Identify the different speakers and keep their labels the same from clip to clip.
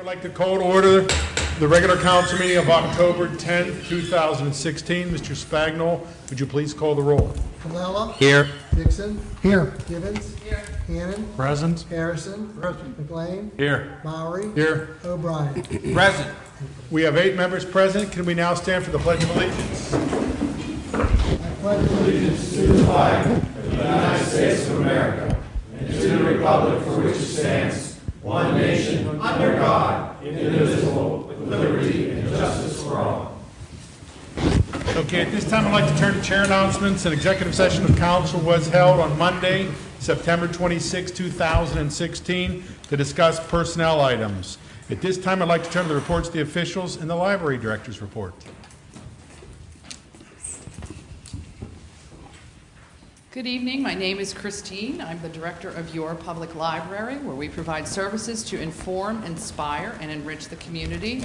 Speaker 1: like to call to order the regular council meeting of October 10th, 2016. Mr. Spagnol, would you please call the roll?
Speaker 2: Colella.
Speaker 3: Here.
Speaker 2: Dixon.
Speaker 3: Here.
Speaker 2: Gibbons. Here. Hannon.
Speaker 1: Present.
Speaker 2: Harrison.
Speaker 3: Present.
Speaker 2: McLean.
Speaker 3: Here.
Speaker 2: Mowry.
Speaker 1: Here.
Speaker 2: O'Brien.
Speaker 3: Present.
Speaker 1: We have 8 members present. Can we now stand for the Pledge of Allegiance?
Speaker 2: I pledge allegiance
Speaker 4: to the flag of the United States of America and to the republic for which it stands, one nation, under God, indivisible, with liberty and justice for all.
Speaker 1: Okay, at this time I'd like to turn to chair announcements. An executive session of council was held on Monday, September 26, 2016 to discuss personnel items. At this time I'd like to turn to the reports of the officials and the library director's report.
Speaker 5: Good evening. My name is Christine. I'm the director of Your Public Library, where we provide services to inform, inspire, and enrich the community.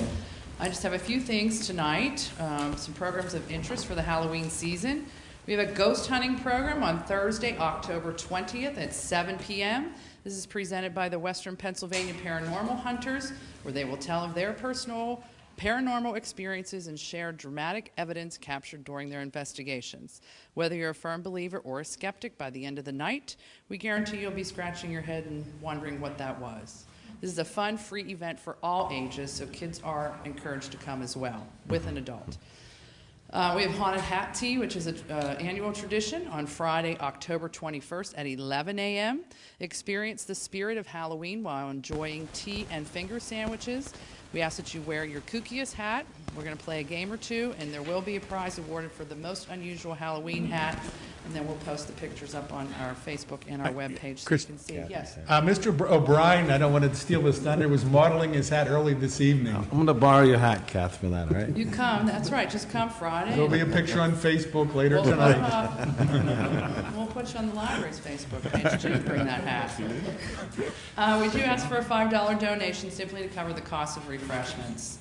Speaker 5: I just have a few things tonight, some programs of interest for the Halloween season. We have a ghost hunting program on Thursday, October 20th at 7 p.m. This is presented by the Western Pennsylvania Paranormal Hunters, where they will tell of their personal paranormal experiences and share dramatic evidence captured during their investigations. Whether you're a firm believer or a skeptic, by the end of the night, we guarantee you'll be scratching your head and wondering what that was. This is a fun, free event for all ages, so kids are encouraged to come as well, with an adult. We have Haunted Hat Tea, which is an annual tradition on Friday, October 21st at 11 a.m. Experience the spirit of Halloween while enjoying tea and finger sandwiches. We ask that you wear your kookiest hat. We're going to play a game or two, and there will be a prize awarded for the most unusual Halloween hat. And then we'll post the pictures up on our Facebook and our webpage so you can see. Yes.
Speaker 1: Mr. O'Brien, I don't want to steal his thunder, was modeling his hat early this evening.
Speaker 3: I'm going to borrow your hat, Kath, for that, all right?
Speaker 5: You come. That's right. Just come Friday.
Speaker 1: There'll be a picture on Facebook later
Speaker 5: We'll
Speaker 1: tonight.
Speaker 5: We'll put you on the library's Facebook page to bring that hat. We do ask for a $5 donation simply to cover the cost of refreshments.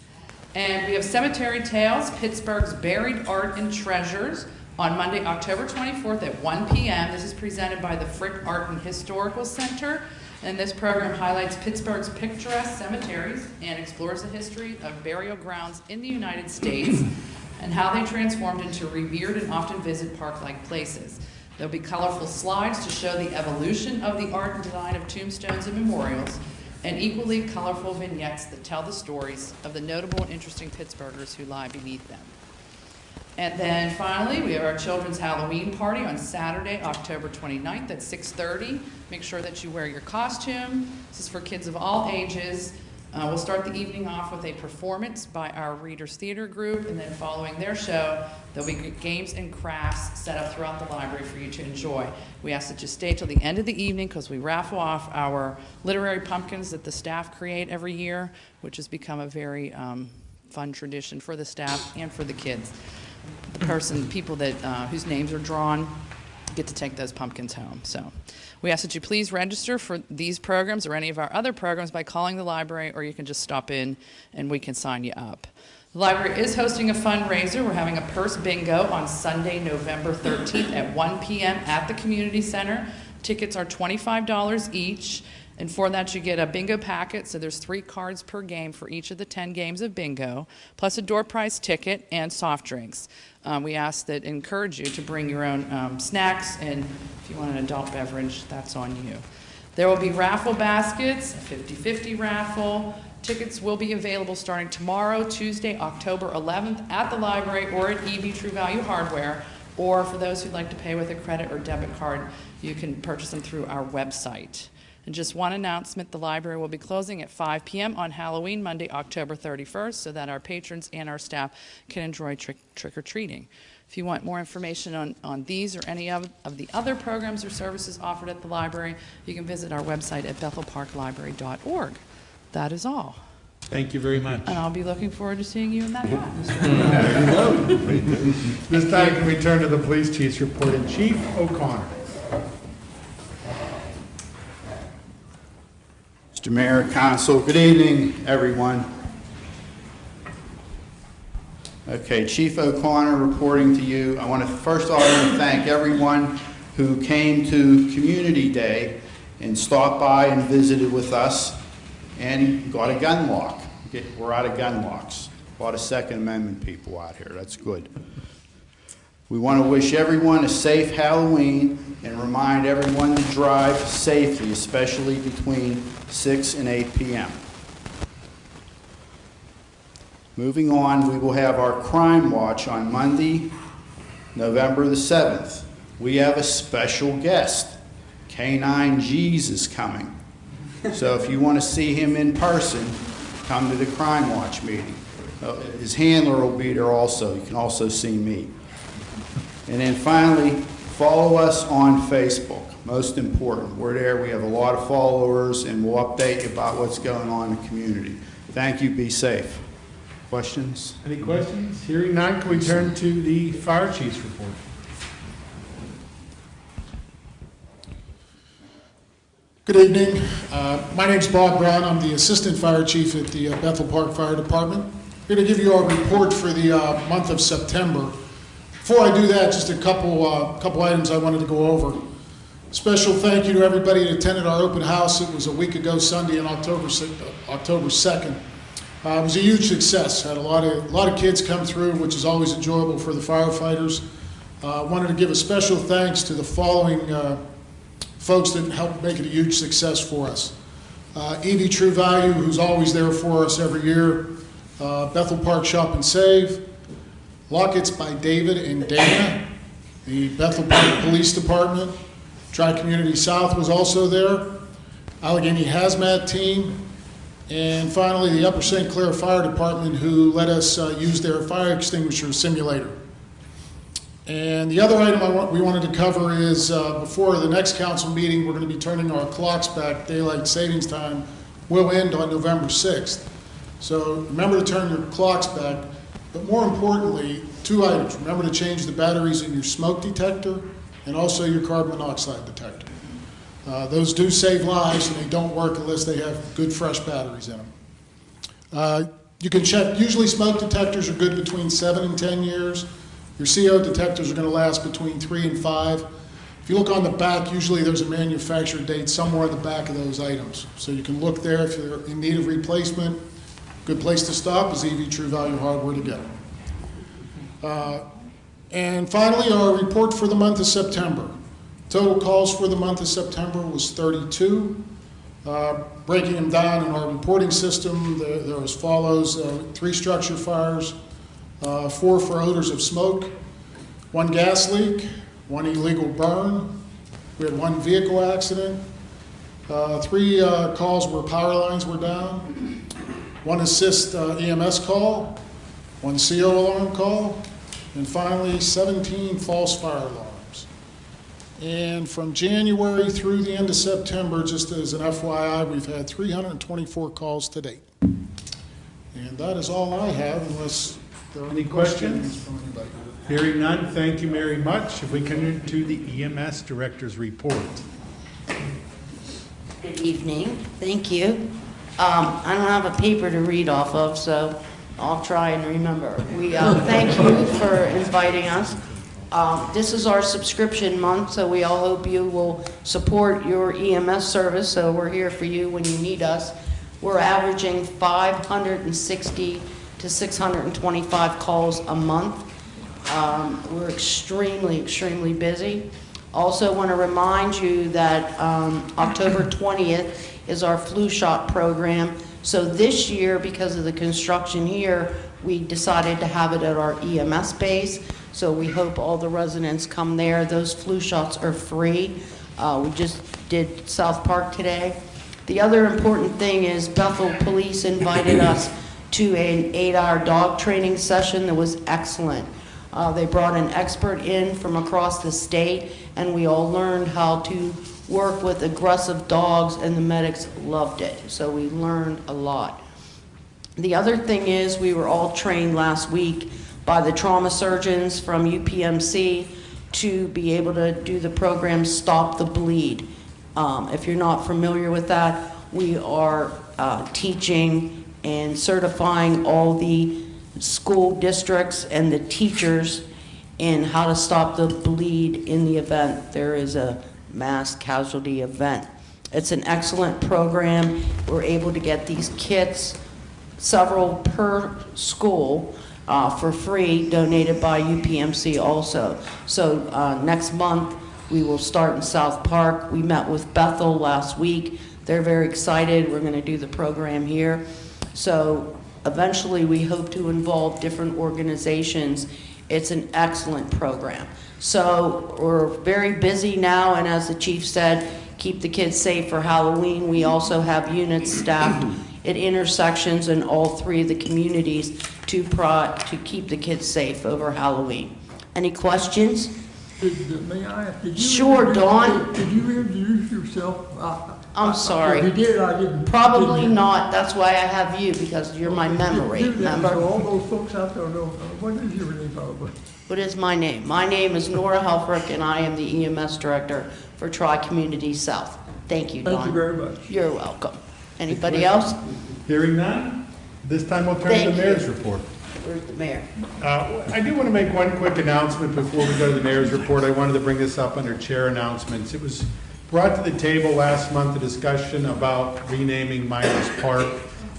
Speaker 5: And we have Cemetery Tales, Pittsburgh's Buried Art and Treasures, on Monday, October 24th at 1 p.m. This is presented by the Frick Art and Historical Center. And this program highlights Pittsburgh's picturesque cemeteries and explores the history of burial grounds in the United States and how they transformed into revered and often visited park-like places. There'll be colorful slides to show the evolution of the art and design of tombstones and memorials, and equally colorful vignettes that tell the stories of the notable and interesting Pittsburghers who lie beneath them. And then finally, we have our children's Halloween party on Saturday, October 29th at 6:30. Make sure that you wear your costume. This is for kids of all ages. We'll start the evening off with a performance by our Readers Theater group, and then following their show, there'll be games and crafts set up throughout the library for you to enjoy. We ask that you stay till the end of the evening because we raffle off our literary pumpkins that the staff create every year, which has become a very fun tradition for the staff and for the kids. People that whose names are drawn get to take those pumpkins home. So we ask that you please register for these programs or any of our other programs by calling the library, or you can just stop in and we can sign you up. The library is hosting a fundraiser. We're having a purse bingo on Sunday, November 13th at 1 p.m. at the community center. Tickets are $25 each. And for that, you get a bingo packet. So there's 3 cards per game for each of the 10 games of bingo, plus a door prize ticket and soft drinks. We encourage you to bring your own snacks, and if you want an adult beverage, that's on you. There will be raffle baskets, a 50-50 raffle. Tickets will be available starting tomorrow, Tuesday, October 11th, at the library or at EB True Value Hardware. Or for those who'd like to pay with a credit or debit card, you can purchase them through our website. And just one announcement, the library will be closing at 5 p.m. on Halloween, Monday, October 31st, so that our patrons and our staff can enjoy trick-or-treating. If you want more information on these or any of the other programs or services offered at the library, you can visit our website at bethelparklibrary.org. That is all.
Speaker 1: Thank you very much.
Speaker 5: And I'll be looking forward to seeing you in that hat.
Speaker 1: This time can we turn to the police chief's report, and Chief O'Connor.
Speaker 6: Mr. Mayor, Council, good evening, everyone. Okay, Chief O'Connor reporting to you. I want to first of all thank everyone who came to Community Day and stopped by and visited with us and got a gun walk. We're out of gun locks. A lot of Second Amendment people out here. That's good. We want to wish everyone a safe Halloween and remind everyone to drive safely, especially between 6 and 8 p.m. Moving on, we will have our Crime Watch on Monday, November the 7th. We have a special guest. K9 G's is coming. So if you want to see him in person, come to the Crime Watch meeting. His handler will be there also. You can also see me. And then finally, follow us on Facebook. Most important. We're there. We have a lot of followers, and we'll update you about what's going on in the community. Thank you. Be safe. Questions?
Speaker 1: Any questions? Hearing none, can we turn to the fire chief's report?
Speaker 7: Good evening. My name's Bob Brown. I'm the Assistant Fire Chief at the Bethel Park Fire Department. Here to give you our report for the month of September. Before I do that, just a couple items I wanted to go over. Special thank you to everybody that attended our open house. It was a week ago Sunday on October 2nd. It was a huge success. Had a lot of kids come through, which is always enjoyable for the firefighters. Wanted to give a special thanks to the following folks that helped make it a huge success for us. EV True Value, who's always there for us every year. Bethel Park Shop and Save. Lockets by David and Dana. The Bethel Park Police Department. Tri-Community South was also there. Allegheny Hazmat Team. And finally, the Upper St. Clair Fire Department, who let us use their fire extinguisher simulator. And the other item we wanted to cover is before the next council meeting, we're going to be turning our clocks back. Daylight savings time will end on November 6th. So remember to turn your clocks back. But more importantly, two items. Remember to change the batteries in your smoke detector and also your carbon monoxide detector. Those do save lives, and they don't work unless they have good fresh batteries in them. You can check, usually smoke detectors are good between 7 and 10 years. Your CO detectors are going to last between 3 and 5. If you look on the back, usually there's a manufacturer date somewhere in the back of those items. So you can look there if you're in need of replacement. Good place to stop is EV True Value Hardware to get them. And finally, our report for the month of September. Total calls for the month of September was 32. Breaking them down in our reporting system, they're as follows. 3 structure fires, 4 for odors of smoke, 1 gas leak, 1 illegal burn. We had 1 vehicle accident, 3 calls where power lines were down, 1 assist EMS call, 1 CO alarm call, and finally 17 false fire alarms. And from January through the end of September, just as an FYI, we've had 324 calls to date. And that is all I have, unless there are
Speaker 1: Any questions?
Speaker 7: from anybody.
Speaker 1: Hearing none, thank you very much. If we can turn to the EMS Director's report.
Speaker 8: Good evening. Thank you. I don't have a paper to read off of, so I'll try and remember. We thank you for inviting us. This is our subscription month, so we all hope you will support your EMS service, so we're here for you when you need us. We're averaging 560 to 625 calls a month. We're extremely busy. Also want to remind you that October 20th is our flu shot program. So this year, because of the construction here, we decided to have it at our EMS base. So we hope all the residents come there. Those flu shots are free. We just did South Park today. The other important thing is Bethel Police invited us to an 8-hour dog training session that was excellent. They brought an expert in from across the state, and we all learned how to work with aggressive dogs, and the medics loved it. So we learned a lot. The other thing is we were all trained last week by the trauma surgeons from UPMC to be able to do the program Stop the Bleed. If you're not familiar with that, we are teaching and certifying all the school districts and the teachers in how to stop the bleed in the event there is a mass casualty event. It's an excellent program. We're able to get these kits several per school for free, donated by UPMC also. So next month, we will start in South Park. We met with Bethel last week. They're very excited. We're going to do the program here. So eventually, we hope to involve different organizations. It's an excellent program. So we're very busy now, and as the chief said, keep the kids safe for Halloween. We also have units staffed at intersections in all 3 of the communities to keep the kids safe over Halloween. Any questions?
Speaker 9: May I ask? Did you
Speaker 8: Sure, Dawn.
Speaker 9: Did you introduce yourself?
Speaker 8: I'm sorry.
Speaker 9: If you did, I didn't.
Speaker 8: Probably
Speaker 9: didn't.
Speaker 8: not. That's why I have you, because you're my memory,
Speaker 9: Do that,
Speaker 8: remember?
Speaker 9: so all those folks out there know, what is your name, probably?
Speaker 8: What is my name? My name is Nora Helfrich, and I am the EMS Director for Tri-Community South. Thank you, Dawn.
Speaker 9: Thank you very much.
Speaker 8: You're welcome. Anybody else?
Speaker 1: Hearing none, this time we'll turn to
Speaker 8: Thank
Speaker 1: the
Speaker 8: you.
Speaker 1: mayor's report.
Speaker 8: Where's the mayor?
Speaker 1: I do want to make one quick announcement before we go to the mayor's report. I wanted to bring this up under chair announcements. It was brought to the table last month, a discussion about renaming Miners Park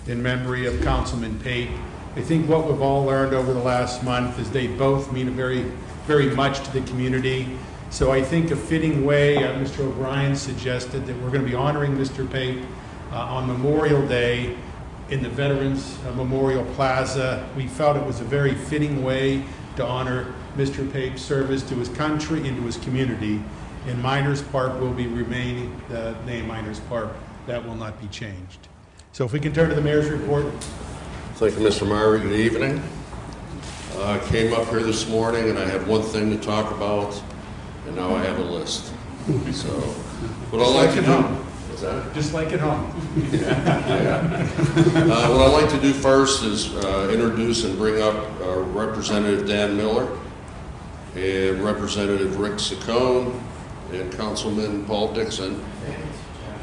Speaker 1: in memory of Councilman Pate. I think what we've all learned over the last month is they both mean very much to the community. So I think a fitting way, Mr. O'Brien suggested that we're going to be honoring Mr. Pate on Memorial Day in the Veterans Memorial Plaza. We felt it was a very fitting way to honor Mr. Pape's service to his country and to his community. And Miners Park will be remaining the name Miners Park. That will not be changed. So if we can turn to the mayor's report.
Speaker 10: Thank you, Mr. Meyer. Good evening. I came up here this morning and I had one thing to talk about, and now I have a list. So, what I'd like to do. What's that?
Speaker 1: Just like at home.
Speaker 10: What I'd like to do first is introduce and bring up Representative Dan Miller and Representative Rick Saccone and Councilman Paul Dixon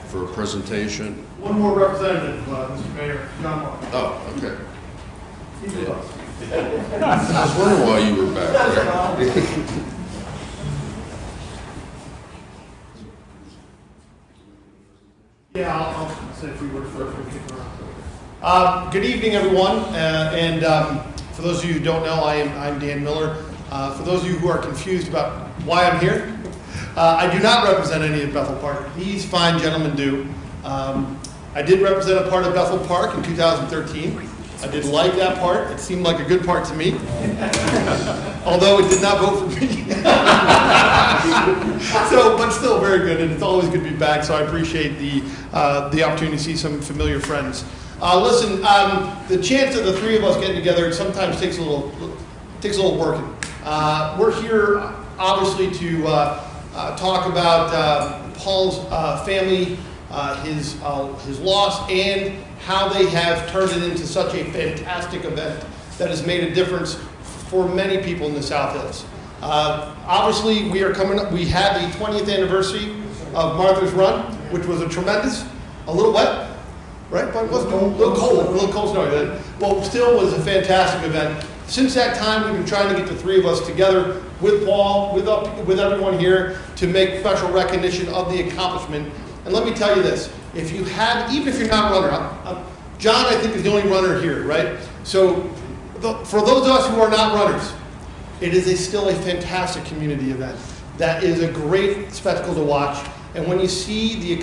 Speaker 10: for a presentation.
Speaker 1: One more representative, Mr. Mayor, John Mark.
Speaker 10: Oh, okay. I was wondering why you were back there.
Speaker 11: Yeah, I'll say a few words first. We'll kick around. Good evening, everyone. For those of you who don't know, I'm Dan Miller. For those of you who are confused about why I'm here, I do not represent any of Bethel Park. These fine gentlemen do. I did represent a part of Bethel Park in 2013. I did like that part. It seemed like a good part to me, although it did not vote for me. But still very good, and it's always good to be back. So I appreciate the opportunity to see some familiar friends. Listen, the chance of the 3 of us getting together sometimes takes a little working. We're here obviously to talk about Paul's family, his loss, and how they have turned it into such a fantastic event that has made a difference for many people in the South Hills. Obviously, we are coming up. We had the 20th anniversary of Martha's Run, which was a little wet, right? But it wasn't a little cold snowy. Well, still was a fantastic event. Since that time, we've been trying to get the 3 of us together with Paul, with everyone here, to make special recognition of the accomplishment. And let me tell you this, even if you're not a runner, John, I think, is the only runner here, right? So for those of us who are not runners, it is still a fantastic community event. That is a great spectacle to watch. And when you see the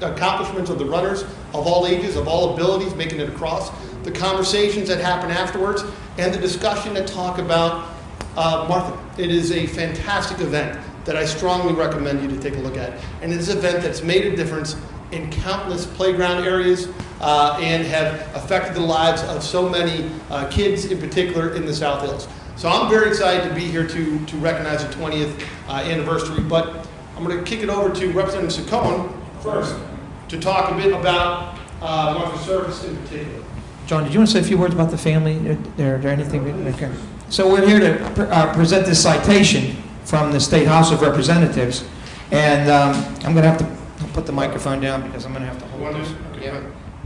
Speaker 11: accomplishments of the runners of all ages, of all abilities, making it across, the conversations that happen afterwards, and the discussion that talk about Martha, it is a fantastic event that I strongly recommend you to take a look at. And it's an event that's made a difference in countless playground areas and have affected the lives of so many kids, in particular in the South Hills. So I'm very excited to be here to recognize the 20th anniversary, but I'm going to kick it over to Representative Saccone first to talk a bit about Martha's service in particular.
Speaker 12: John, did you want to say a few words about the family? Is there anything? Okay. So we're here to present this citation from the State House of Representatives, and I'm going to have to put the microphone down because I'm going to have to hold this.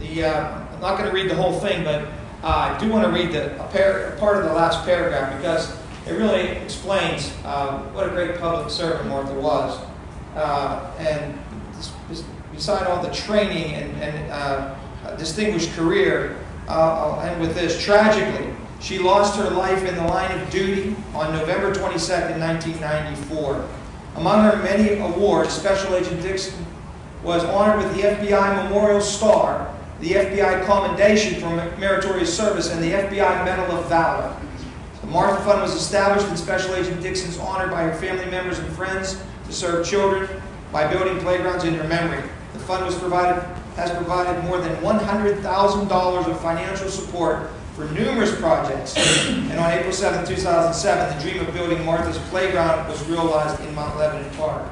Speaker 13: Yeah. I'm not going to read the whole thing, but I do want to read a part of the last paragraph because it really explains what a great public servant Martha was. And beside all the training and distinguished career, I'll end with this. Tragically, she lost her life in the line of duty on November 22nd, 1994. Among her many awards, Special Agent Dixon was honored with the FBI Memorial Star, the FBI Commendation for Meritorious Service, and the FBI Medal of Valor. The Martha Fund was established in Special Agent Dixon's honor by her family members and friends to serve children by building playgrounds in her memory. The fund has provided more than $100,000 of financial support for numerous projects. And on April 7, 2007, the dream of building Martha's Playground was realized in Mount Lebanon Park.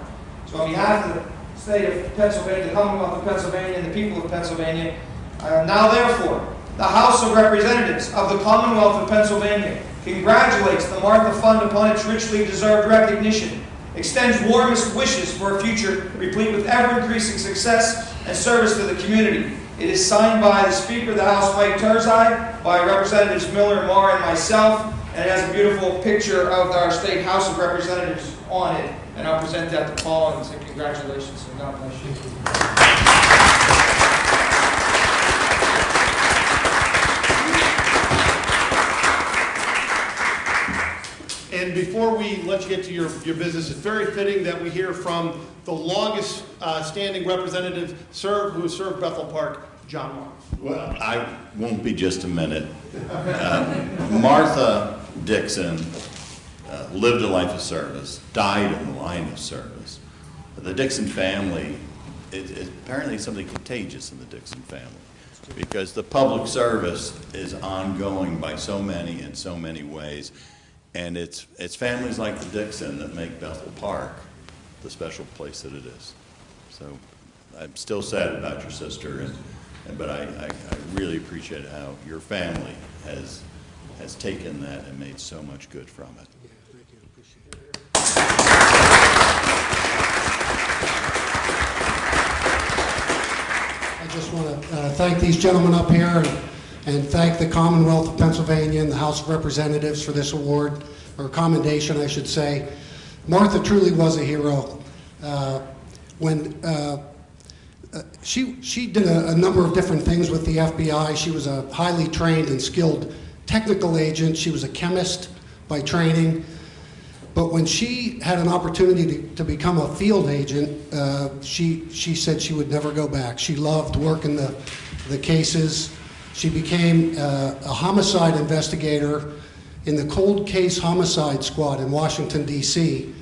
Speaker 13: So on behalf of the state of Pennsylvania, the Commonwealth of Pennsylvania, and the people of Pennsylvania, now therefore, the House of Representatives of the Commonwealth of Pennsylvania congratulates the Martha Fund upon its richly deserved recognition, extends warmest wishes for a future replete with ever-increasing success and service to the community. It is signed by the Speaker of the House, Mike Turzai, by Representatives Miller, Marr, and myself, and it has a beautiful picture of our State House of Representatives on it. And I'll present that to Paul and say congratulations and God bless you.
Speaker 11: And before we let you get to your business, it's very fitting that we hear from the longest standing representative who has served Bethel Park, John Marr.
Speaker 14: Well, I won't be just a minute. Martha Dixon lived a life of service, died in the line of service. The Dixon family, it's apparently something contagious in the Dixon family, because the public service is ongoing by so many in so many ways. And it's families like the Dixon that make Bethel Park the special place that it is. So I'm still sad about your sister, but I really appreciate how your family has taken that and made so much good from it.
Speaker 2: Yeah, thank you. Appreciate it. I just want to thank these gentlemen up here and thank the Commonwealth of Pennsylvania and the House of Representatives for this award, or commendation, I should say. Martha truly was a hero. She did a number of different things with the FBI. She was a highly trained and skilled technical agent. She was a chemist by training. But when she had an opportunity to become a field agent, she said she would never go back. She loved working the cases. She became a homicide investigator in the Cold Case Homicide Squad in Washington, D.C.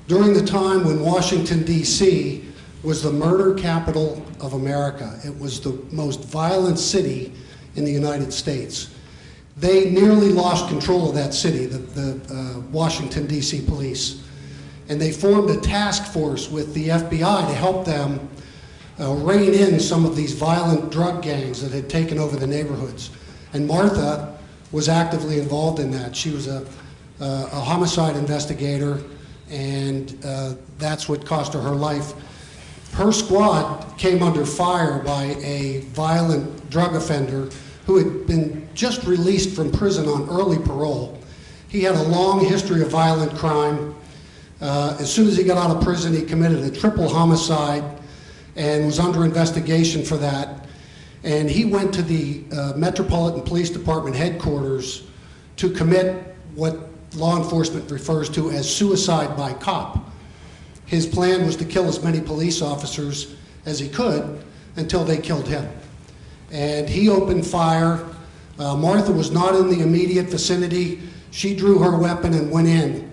Speaker 2: during the time when Washington, D.C. was the murder capital of America. It was the most violent city in the United States. They nearly lost control of that city, the Washington, D.C. police. And they formed a task force with the FBI to help them rein in some of these violent drug gangs that had taken over the neighborhoods. And Martha was actively involved in that. She was a homicide investigator, and that's what cost her life. Her squad came under fire by a violent drug offender who had been just released from prison on early parole. He had a long history of violent crime. As soon as he got out of prison, he committed a triple homicide and was under investigation for that. And he went to the Metropolitan Police Department headquarters to commit what law enforcement refers to as suicide by cop. His plan was to kill as many police officers as he could until they killed him. And he opened fire. Martha was not in the immediate vicinity. She drew her weapon and went in.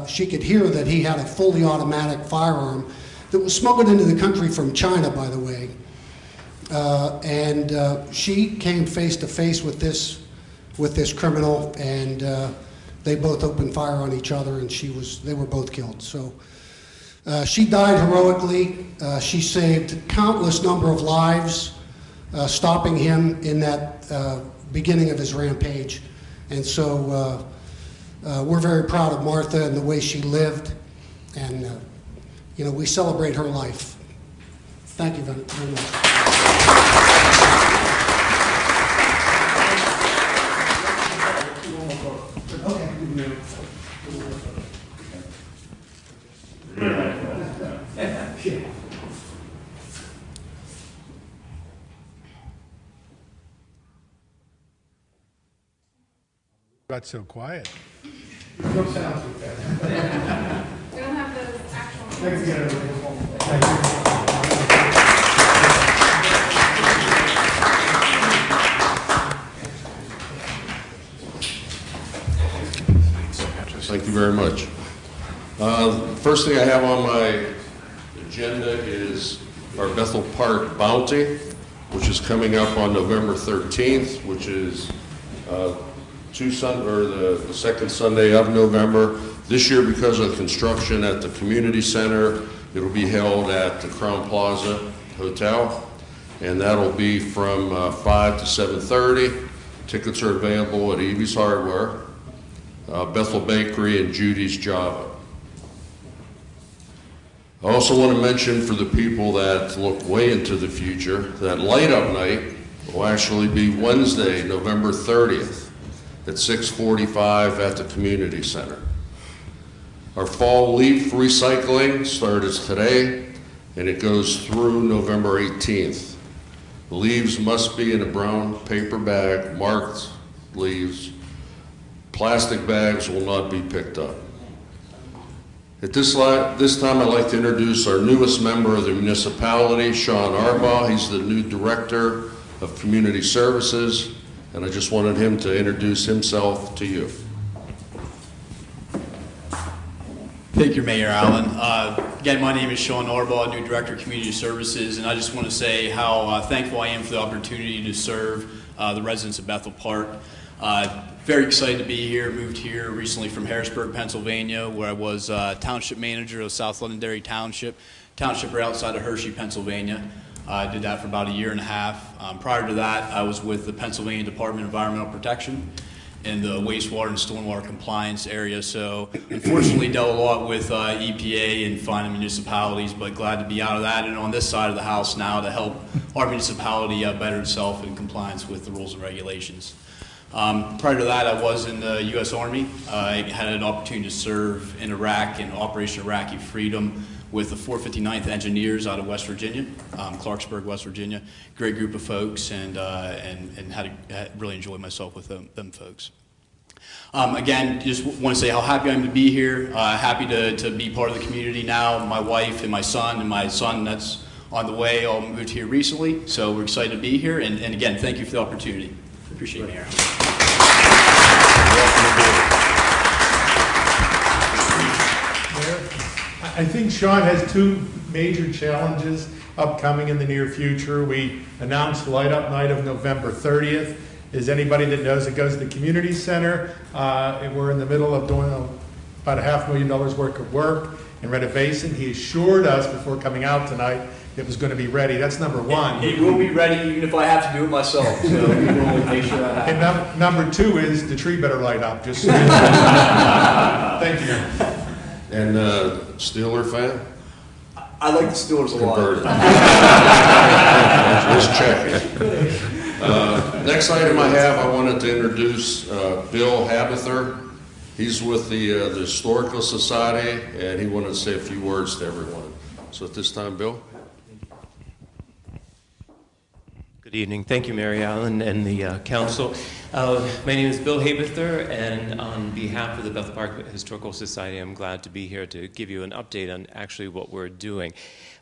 Speaker 2: She could hear that he had a fully automatic firearm that was smuggled into the country from China, by the way. She came face to face with this criminal, and they both opened fire on each other, and they were both killed. So she died heroically. She saved countless number of lives, stopping him in that beginning of his rampage. And so we're very proud of Martha and the way she lived, and we celebrate her life. Thank you very much.
Speaker 1: Got so quiet.
Speaker 5: We don't have the
Speaker 10: Thank you very much. First thing I have on my agenda is our Bethel Park Bounty, which is coming up on November 13th, which is the second Sunday of November. This year, because of construction at the community center, it'll be held at the Crown Plaza Hotel, and that'll be from 5 to 7:30. Tickets are available at Evie's Hardware, Bethel Bakery, and Judy's Java. I also want to mention for the people that look way into the future, that Light Up Night will actually be Wednesday, November 30th at 6:45 at the community center. Our fall leaf recycling started today, and it goes through November 18th. The leaves must be in a brown paper bag, marked leaves. Plastic bags will not be picked up. At this time, I'd like to introduce our newest member of the municipality, Sean Arbaugh. He's the new Director of Community Services, and I just wanted him to introduce himself to you.
Speaker 15: Thank you, Mayor Allen. Again, my name is Sean Arbaugh, new Director of Community Services, and I just want to say how thankful I am for the opportunity to serve the residents of Bethel Park. Very excited to be here. Moved here recently from Harrisburg, Pennsylvania, where I was Township Manager of South Londonderry Township. Township right outside of Hershey, Pennsylvania. I did that for about a year and a half. Prior to that, I was with the Pennsylvania Department of Environmental Protection in the wastewater and stormwater compliance area. So unfortunately dealt a lot with EPA and finding municipalities, but glad to be out of that and on this side of the house now to help our municipality better itself in compliance with the rules and regulations. Prior to that, I was in the U.S. Army. I had an opportunity to serve in Iraq in Operation Iraqi Freedom with the 459th Engineers out of West Virginia, Clarksburg, West Virginia. Great group of folks, and had really enjoyed myself with them folks. Again, just want to say how happy I am to be here. Happy to be part of the community now. My wife and my son that's on the way all moved here recently, so we're excited to be here. And again, thank you for the opportunity. Appreciate it, Mayor.
Speaker 1: I think Sean has two major challenges upcoming in the near future. We announced Light Up Night of November 30th. Is anybody that knows it goes to the community center? And we're in the middle of doing about $500,000 worth of work and renovation. He assured us before coming out tonight it was going to be ready. That's number one.
Speaker 15: It will be ready even if I have to do it myself. So we will make sure that happens.
Speaker 1: And number two is the tree better light up. Just so thank you.
Speaker 10: And Steeler fan?
Speaker 15: I like the Steelers a lot.
Speaker 10: Just checking. Next item I have, I wanted to introduce Bill Habither. He's with the Historical Society, and he wanted to say a few words to everyone. So at this time, Bill.
Speaker 16: Good evening. Thank you, Mary Allen and the council. My name is Bill Habither, and on behalf of the Bethel Park Historical Society, I'm glad to be here to give you an update on actually what we're doing.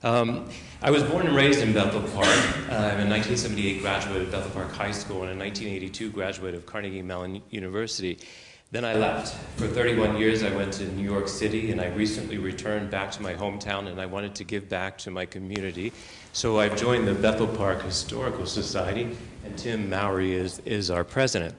Speaker 16: I was born and raised in Bethel Park. I'm a 1978 graduate of Bethel Park High School and a 1982 graduate of Carnegie Mellon University. Then I left. For 31 years, I went to New York City, and I recently returned back to my hometown, and I wanted to give back to my community. So I've joined the Bethel Park Historical Society, and Tim Mowry is our president.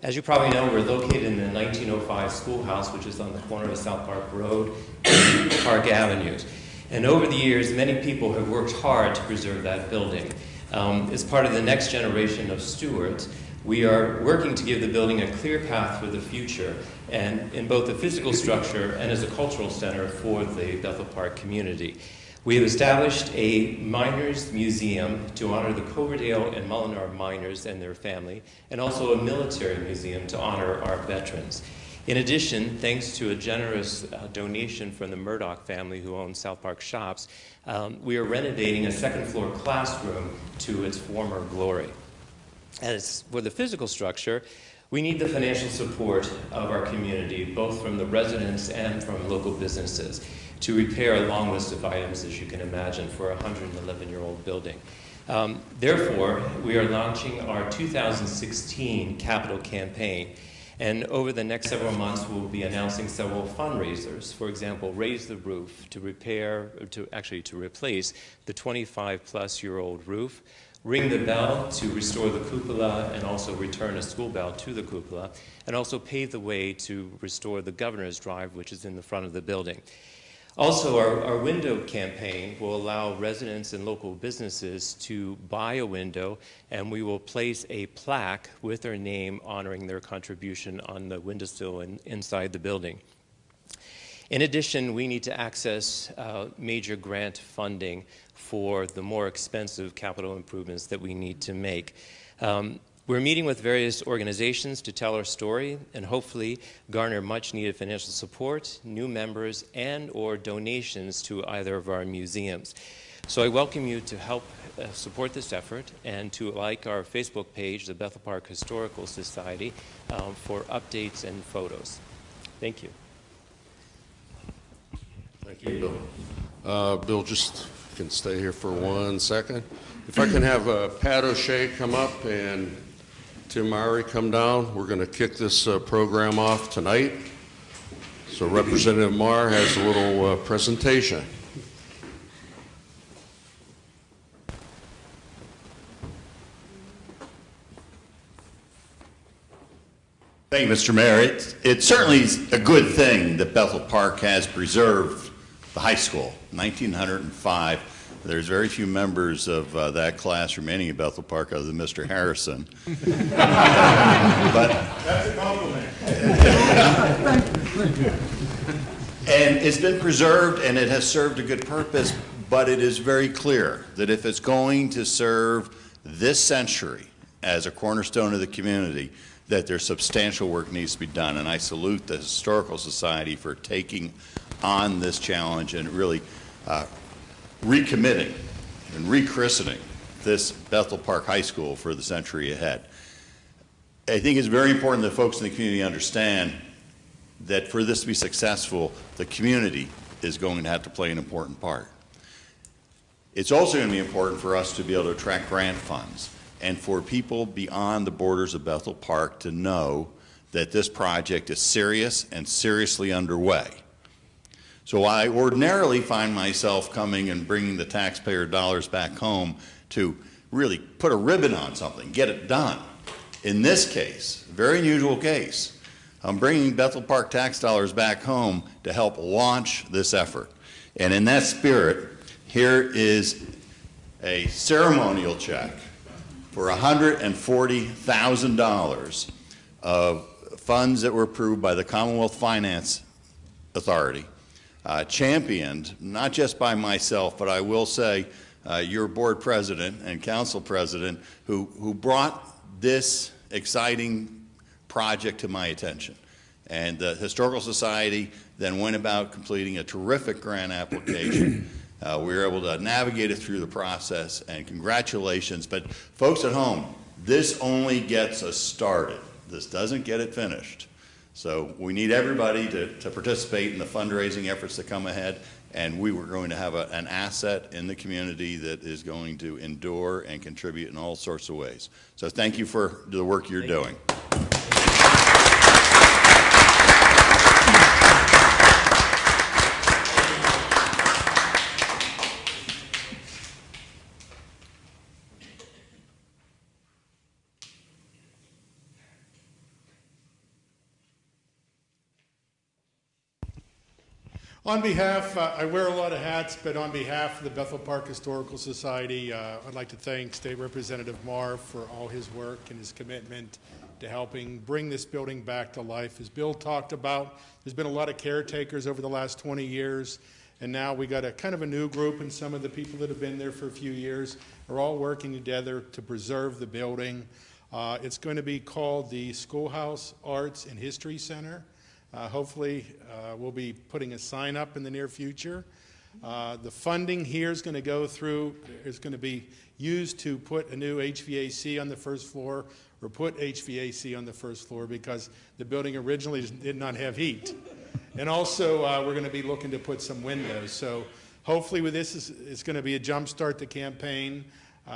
Speaker 16: As you probably know, we're located in the 1905 schoolhouse, which is on the corner of South Park Road and Park Avenues. And over the years, many people have worked hard to preserve that building. As part of the next generation of stewards, we are working to give the building a clear path for the future, and in both the physical structure and as a cultural center for the Bethel Park community. We have established a miners museum to honor the Coverdale and Molinar miners and their family, and also a military museum to honor our veterans. In addition, thanks to a generous donation from the Murdoch family who owns South Park Shops, we are renovating a second-floor classroom to its former glory. As for the physical structure, We need the financial support of our community, both from the residents and from local businesses, to repair a long list of items, as you can imagine, for a 111-year-old building. Therefore, we are launching our 2016 capital campaign. And over the next several months, we'll be announcing several fundraisers. For example, Raise the Roof to replace the 25-plus-year-old roof. Ring the Bell to restore the cupola and also return a school bell to the cupola. And also pave the way to restore the Governor's Drive, which is in the front of the building. Also, our window campaign will allow residents and local businesses to buy a window, and we will place a plaque with their name honoring their contribution on the windowsill inside the building. In addition, we need to access major grant funding for the more expensive capital improvements that we need to make. We're meeting with various organizations to tell our story and hopefully garner much needed financial support, new members, and/or donations to either of our museums. So I welcome you to help support this effort and to like our Facebook page, the Bethel Park Historical Society, for updates and photos. Thank you.
Speaker 10: Thank you, Bill. Bill, just can stay here for 1 second. If I can have Pat O'Shea come up and Tim Murray come down. We're going to kick this program off tonight. So Representative Marr has a little presentation.
Speaker 14: Thank you, Mr. Mayor. It certainly is a good thing that Bethel Park has preserved the high school. 1905. There's very few members of that class remaining at Bethel Park other than Mr. Harrison. But
Speaker 1: that's a compliment.
Speaker 14: And it's been preserved and it has served a good purpose, but it is very clear that if it's going to serve this century as a cornerstone of the community, that there's substantial work needs to be done. And I salute the Historical Society for taking on this challenge and really recommitting and rechristening this Bethel Park High School for the century ahead. I think it's very important that folks in the community understand that for this to be successful, the community is going to have to play an important part. It's also going to be important for us to be able to attract grant funds and for people beyond the borders of Bethel Park to know that this project is serious and seriously underway. So I ordinarily find myself coming and bringing the taxpayer dollars back home to really put a ribbon on something, get it done. In this case, very unusual case, I'm bringing Bethel Park tax dollars back home to help launch this effort. And in that spirit, here is a ceremonial check for $140,000 of funds that were approved by the Commonwealth Finance Authority, championed not just by myself, but I will say your board president and council president who brought this exciting project to my attention. And the Historical Society then went about completing a terrific grant application. We were able to navigate it through the process, and congratulations. But folks at home, this only gets us started. This doesn't get it finished. So we need everybody to participate in the fundraising efforts that come ahead, and we were going to have an asset in the community that is going to endure and contribute in all sorts of ways. So thank you for the work you're doing.
Speaker 1: On behalf, I wear a lot of hats, but on behalf of the Bethel Park Historical Society, I'd like to thank State Representative Marr for all his work and his commitment to helping bring this building back to life. As Bill talked about, there's been a lot of caretakers over the last 20 years, and now we got a kind of a new group, and some of the people that have been there for a few years are all working together to preserve the building. It's going to be called the Schoolhouse Arts and History Center. Hopefully, we'll be putting a sign up in the near future. The funding here is going to go through, is going to be used to put a new HVAC on the first floor, or put HVAC on the first floor, because the building originally did not have heat. And also, we're going to be looking to put some windows. So hopefully with this, it's going to be a jump start to campaign.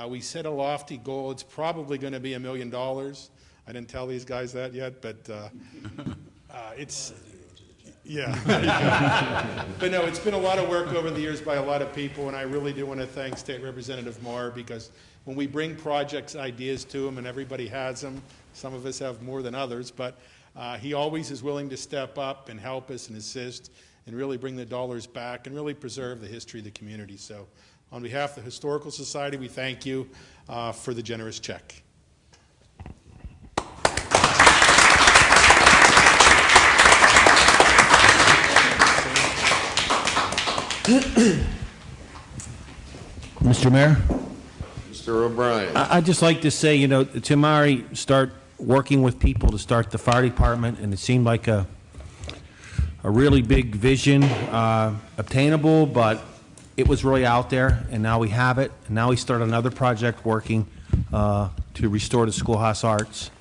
Speaker 1: We set a lofty goal. It's probably going to be $1 million. I didn't tell these guys that yet, but it's, yeah. But no, it's been a lot of work over the years by a lot of people, and I really do want to thank State Representative Marr, because when we bring projects, ideas to him, and everybody has them, some of us have more than others, but he always is willing to step up and help us and assist and really bring the dollars back and really preserve the history of the community. So on behalf of the Historical Society, we thank you for the generous check.
Speaker 3: Mr. Mayor?
Speaker 10: Mr. O'Brien.
Speaker 3: I'd just like to say, you know, Timari start working with people to start the fire department, and it seemed like a really big vision, obtainable, but it was really out there, and now we have it. And now we start another project working to restore the schoolhouse arts.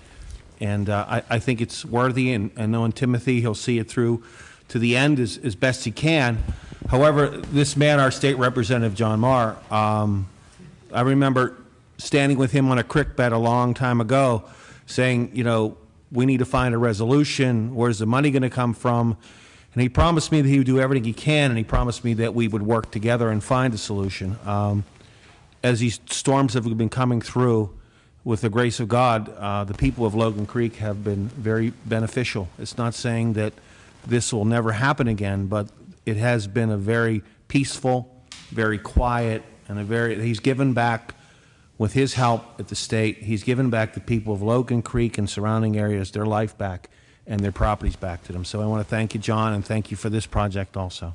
Speaker 3: And I think it's worthy, and knowing Timothy, he'll see it through to the end as best he can. However, this man, our state representative, John Marr, I remember standing with him on a creek bed a long time ago saying, you know, we need to find a resolution. Where's the money going to come from? And he promised me that he would do everything he can, and he promised me that we would work together and find a solution. As these storms have been coming through, with the grace of God, the people of Logan Creek have been very beneficial. It's not saying that this will never happen again, but it has been a very peaceful, very quiet, and he's given back with his help at the state. He's given back the people of Logan Creek and surrounding areas their life back and their properties back to them. So I want to thank you, John, and thank you for this project also.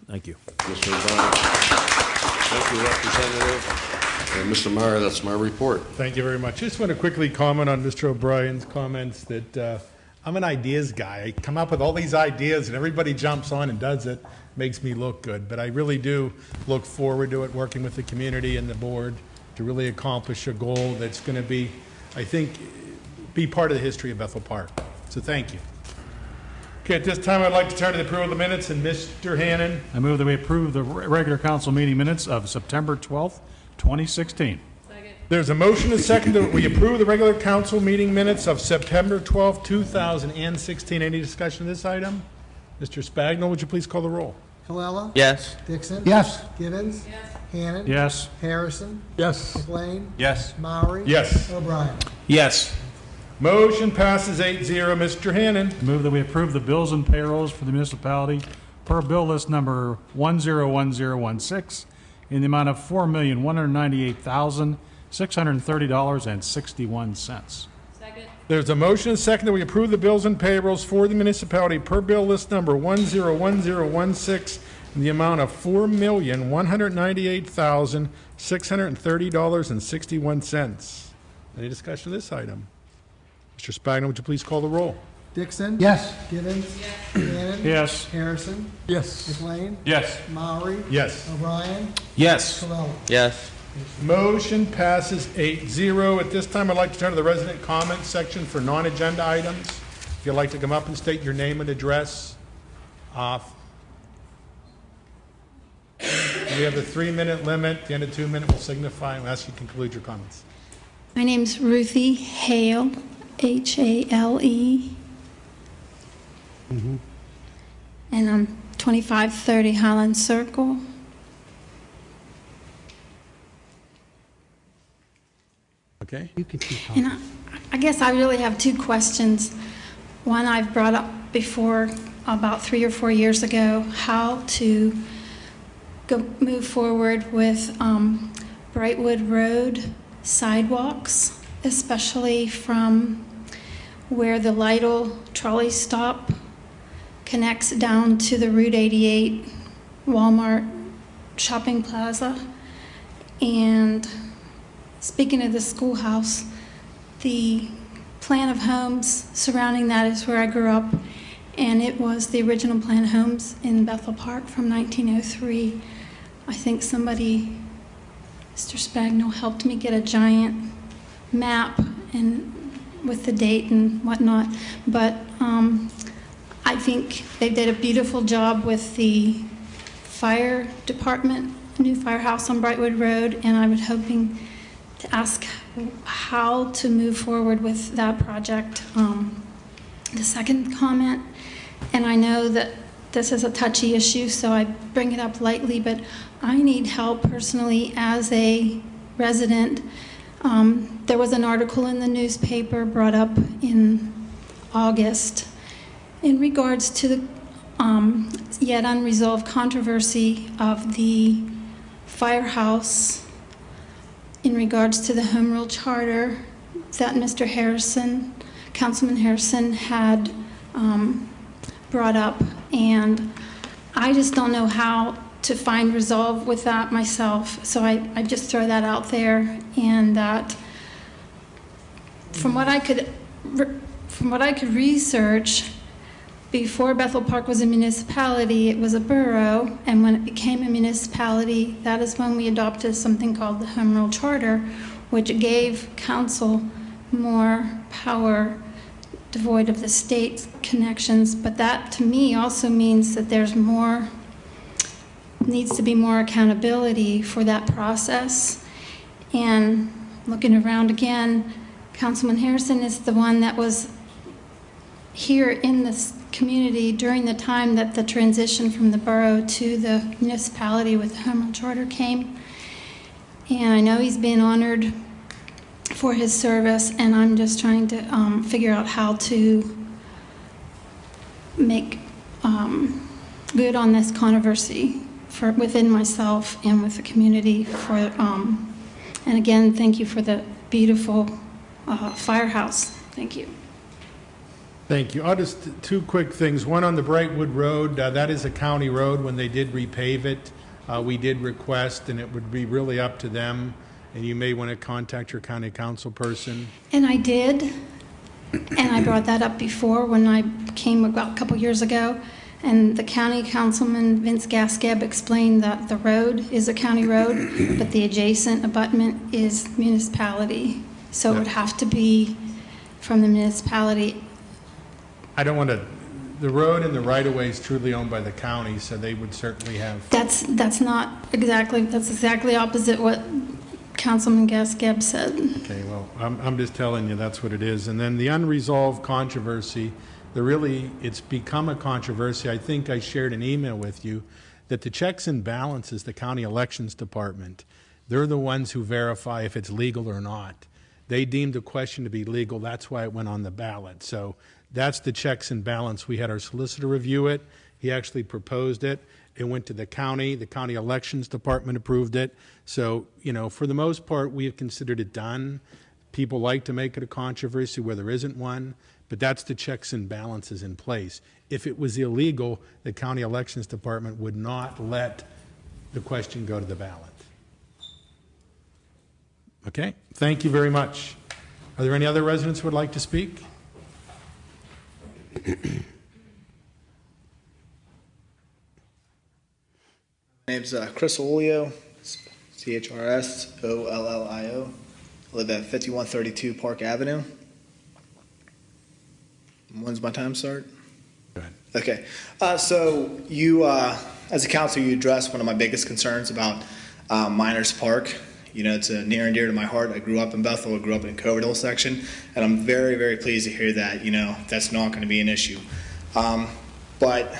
Speaker 3: Thank you.
Speaker 10: Mr. O'Brien. Thank you, Representative. And Mr. Meyer, that's my report.
Speaker 1: Thank you very much. Just want to quickly comment on Mr. O'Brien's comments that I'm an ideas guy. I come up with all these ideas and everybody jumps on and does it. Makes me look good. But I really do look forward to it, working with the community and the board to really accomplish a goal that's going to be, I think, be part of the history of Bethel Park. So thank you. Okay, at this time I'd like to turn to the approval of the minutes, and Mr. Hannon.
Speaker 17: I move that we approve the regular council meeting minutes of September 12th, 2016.
Speaker 1: There's a motion and a second that we approve the regular council meeting minutes of September 12, 2016. Any discussion of this item? Mr. Spagnol, would you please call the roll?
Speaker 18: Colella?
Speaker 3: Yes.
Speaker 18: Dixon?
Speaker 2: Yes.
Speaker 18: Givens? Yes. Hannon?
Speaker 17: Yes.
Speaker 18: Harrison?
Speaker 9: Yes.
Speaker 18: McLean?
Speaker 17: Yes.
Speaker 18: Maury?
Speaker 1: Yes.
Speaker 18: O'Brien?
Speaker 3: Yes.
Speaker 1: Motion passes 8-0. Mr. Hannon.
Speaker 17: Move that we approve the bills and payrolls for the municipality per bill list number 101016 in the amount of $4,198,630.61.
Speaker 1: There's a motion and a second that we approve the bills and payrolls for the municipality per bill list number 101016 in the amount of $4,198,630.61. Any discussion of this item? Mr. Spagna, would you please call the roll?
Speaker 18: Dixon?
Speaker 2: Yes.
Speaker 18: Givens? Hannon?
Speaker 17: Yes.
Speaker 18: Harrison?
Speaker 9: Yes.
Speaker 18: McLean?
Speaker 17: Yes.
Speaker 18: Maury?
Speaker 1: Yes.
Speaker 18: O'Brien?
Speaker 3: Yes.
Speaker 18: Colella?
Speaker 3: Yes.
Speaker 1: Motion passes 8-0. At this time, I'd like to turn to the resident comments section for non-agenda items. If you'd like to come up and state your name and address. We have the 3-minute limit. At the end of 2 minutes, we'll signify and ask you to conclude your comments.
Speaker 19: My name's Ruthie Hale, H-A-L-E. And I'm 2530 Highland Circle.
Speaker 1: Okay.
Speaker 2: You can keep
Speaker 19: And I guess I really have two questions. One I've brought up before about 3 or 4 years ago, how to move forward with Brightwood Road sidewalks, especially from where the Lytle trolley stop connects down to the Route 88 Walmart shopping plaza. And speaking of the schoolhouse, the plan of homes surrounding that is where I grew up, and it was the original plan homes in Bethel Park from 1903. I think somebody, Mr. Spagnol, helped me get a giant map and with the date and whatnot, but I think they did a beautiful job with the fire department, new firehouse on Brightwood Road, and I was hoping to ask how to move forward with that project. The second comment, and I know that this is a touchy issue, so I bring it up lightly, but I need help personally as a resident. There was an article in the newspaper brought up in August in regards to the yet unresolved controversy of the firehouse in regards to the Home Rule Charter that Mr. Harrison, Councilman Harrison, had brought up, and I just don't know how to find resolve with that myself, so I just throw that out there, and that from what I could research, before Bethel Park was a municipality, it was a borough, and when it became a municipality, that is when we adopted something called the Home Rule Charter, which gave council more power devoid of the state connections. But that, to me, also means that there's needs to be more accountability for that process. And looking around again, Councilman Harrison is the one that was here in this community during the time that the transition from the borough to the municipality with the Home Rule Charter came. And I know he's been honored for his service, and I'm just trying to figure out how to make good on this controversy within myself and with the community. And again, thank you for the beautiful firehouse. Thank you.
Speaker 1: Thank you. I'll just, two quick things. One on the Brightwood Road, that is a county road. When they did repave it, we did request, and it would be really up to them, and you may want to contact your county council person.
Speaker 19: And I did, and I brought that up before when I came about a couple years ago, and the county councilman, Vince Gaskeb, explained that the road is a county road, but the adjacent abutment is municipality. So it would have to be from the municipality.
Speaker 1: I don't want to, the road and the right-of-way is truly owned by the county, so they would certainly have.
Speaker 19: That's exactly opposite what Councilman Gaskeb said.
Speaker 1: Okay, well, I'm just telling you that's what it is. And then the unresolved controversy, it's become a controversy. I think I shared an email with you that the checks and balances, the county elections department, they're the ones who verify if it's legal or not. They deemed the question to be legal. That's why it went on the ballot. So that's the checks and balance. We had our solicitor review it. He actually proposed it. It went to the county. The county elections department approved it. So, for the most part, we have considered it done. People like to make it a controversy where there isn't one, but that's the checks and balances in place. If it was illegal, the county elections department would not let the question go to the ballot. Okay, thank you very much. Are there any other residents who would like to speak?
Speaker 20: My name's Chris Olio, CHRSOLLIO. I live at 5132 Park Avenue. When's my time start?
Speaker 1: Go ahead.
Speaker 20: Okay. So you, as a council, you addressed one of my biggest concerns about Miners Park. It's near and dear to my heart. I grew up in Bethel. I grew up in Coverdale section, and I'm very, very pleased to hear that, that's not going to be an issue. But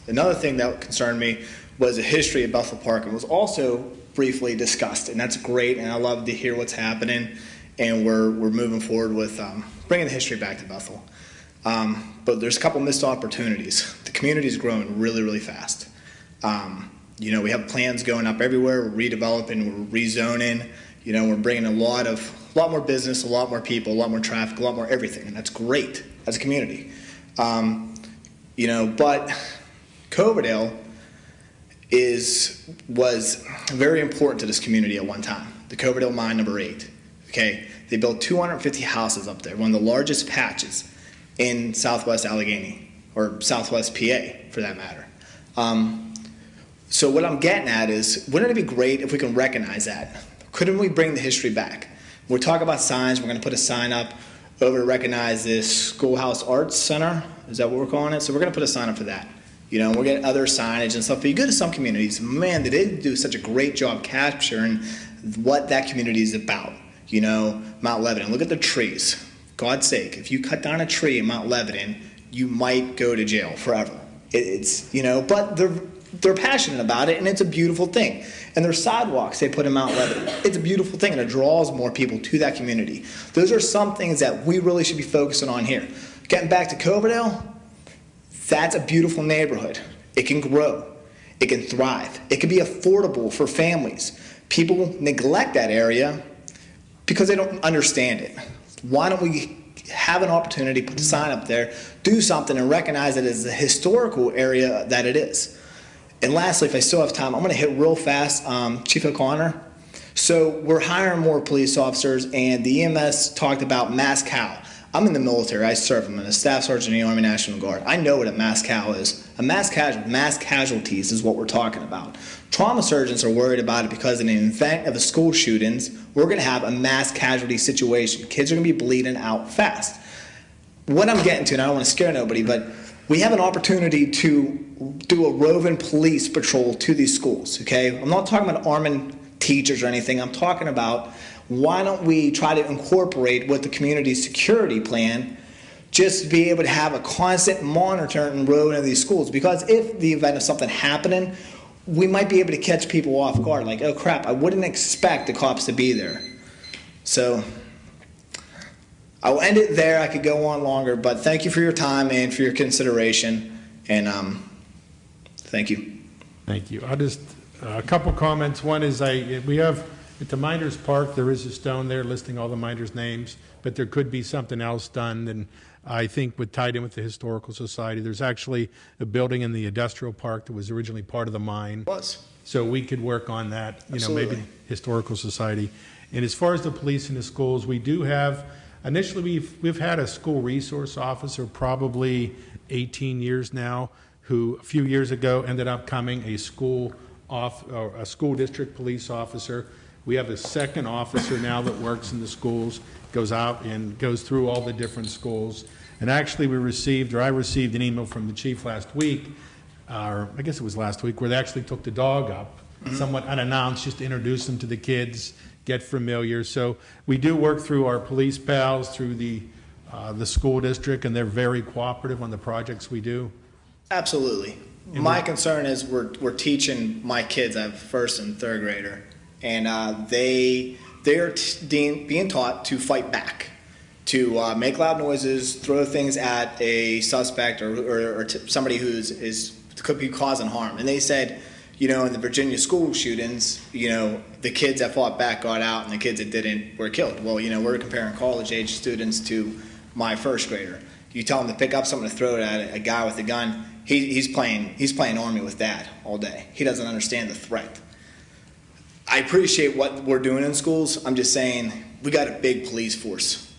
Speaker 20: another thing that concerned me was the history of Bethel Park, and was also briefly discussed, and that's great, and I love to hear what's happening, and we're moving forward with bringing the history back to Bethel. But there's a couple missed opportunities. The community's growing really, really fast. We have plans going up everywhere. We're redeveloping, we're rezoning. We're bringing a lot more business, a lot more people, a lot more traffic, a lot more everything, and that's great as a community. But Coverdale was very important to this community at one time. The Coverdale Mine number 8. Okay, they built 250 houses up there, one of the largest patches in Southwest Allegheny, or Southwest PA for that matter. So what I'm getting at is, wouldn't it be great if we can recognize that? Couldn't we bring the history back? We're talking about signs. We're going to put a sign up over to recognize this Schoolhouse Arts Center. Is that what we're calling it? So we're going to put a sign up for that. You know, we're getting other signage and stuff. But you go to some communities, man, they did do such a great job capturing what that community is about. You know, Mount Lebanon, look at the trees. God's sake, if you cut down a tree in Mount Lebanon, you might go to jail forever. It's, you know, but they're passionate about it, and it's a beautiful thing. And there's sidewalks they put in Mount Lebanon. It's a beautiful thing, and it draws more people to that community. Those are some things that we really should be focusing on here. Getting back to Coverdale, that's a beautiful neighborhood. It can grow. It can thrive. It can be affordable for families. People neglect that area because they don't understand it. Why don't we have an opportunity, put a sign up there, do something, and recognize it as the historical area that it is? And lastly, if I still have time, I'm going to hit real fast, Chief O'Connor. So we're hiring more police officers, and the EMS talked about mass cal. I'm in the military. I serve. I'm a staff sergeant in the Army National Guard. I know what a mass cal is. A mass casualties is what we're talking about. Trauma surgeons are worried about it because in an event of a school shootings, we're going to have a mass casualty situation. Kids are going to be bleeding out fast. What I'm getting to, and I don't want to scare nobody, but we have an opportunity to do a roving police patrol to these schools, okay? I'm not talking about arming teachers or anything. I'm talking about, why don't we try to incorporate with the community security plan, just to be able to have a constant monitoring and roving of these schools? Because if the event of something happening, we might be able to catch people off guard, like, oh crap, I wouldn't expect the cops to be there. So I'll end it there. I could go on longer, but thank you for your time and for your consideration, and thank you.
Speaker 1: Thank you. I'll just, a couple comments. One is we have, at the Miners Park, there is a stone there listing all the miners' names, but there could be something else done, and I think would tied in with the Historical Society. There's actually a building in the industrial park that was originally part of the mine. So we could work on that, you know, maybe Historical Society. And as far as the police in the schools, we do have, initially we've had a school resource officer probably 18 years now, who a few years ago ended up becoming a school district police officer. We have a second officer now that works in the schools, goes out and goes through all the different schools. And actually I received an email from the chief last week, or I guess it was last week, where they actually took the dog up, somewhat unannounced, just to introduce them to the kids, get familiar. So we do work through our police pals, through the school district, and they're very cooperative on the projects we do.
Speaker 20: Absolutely. My concern is we're teaching my kids, I have first and third grader, and they are being taught to fight back, to make loud noises, throw things at a suspect or somebody could be causing harm. And they said, you know, in the Virginia school shootings, you know, the kids that fought back got out and the kids that didn't were killed. Well, you know, we're comparing college-age students to my first grader. You tell them to pick up something to throw it at a guy with a gun, he's playing Army with Dad all day. He doesn't understand the threat. I appreciate what we're doing in schools. I'm just saying, we got a big police force.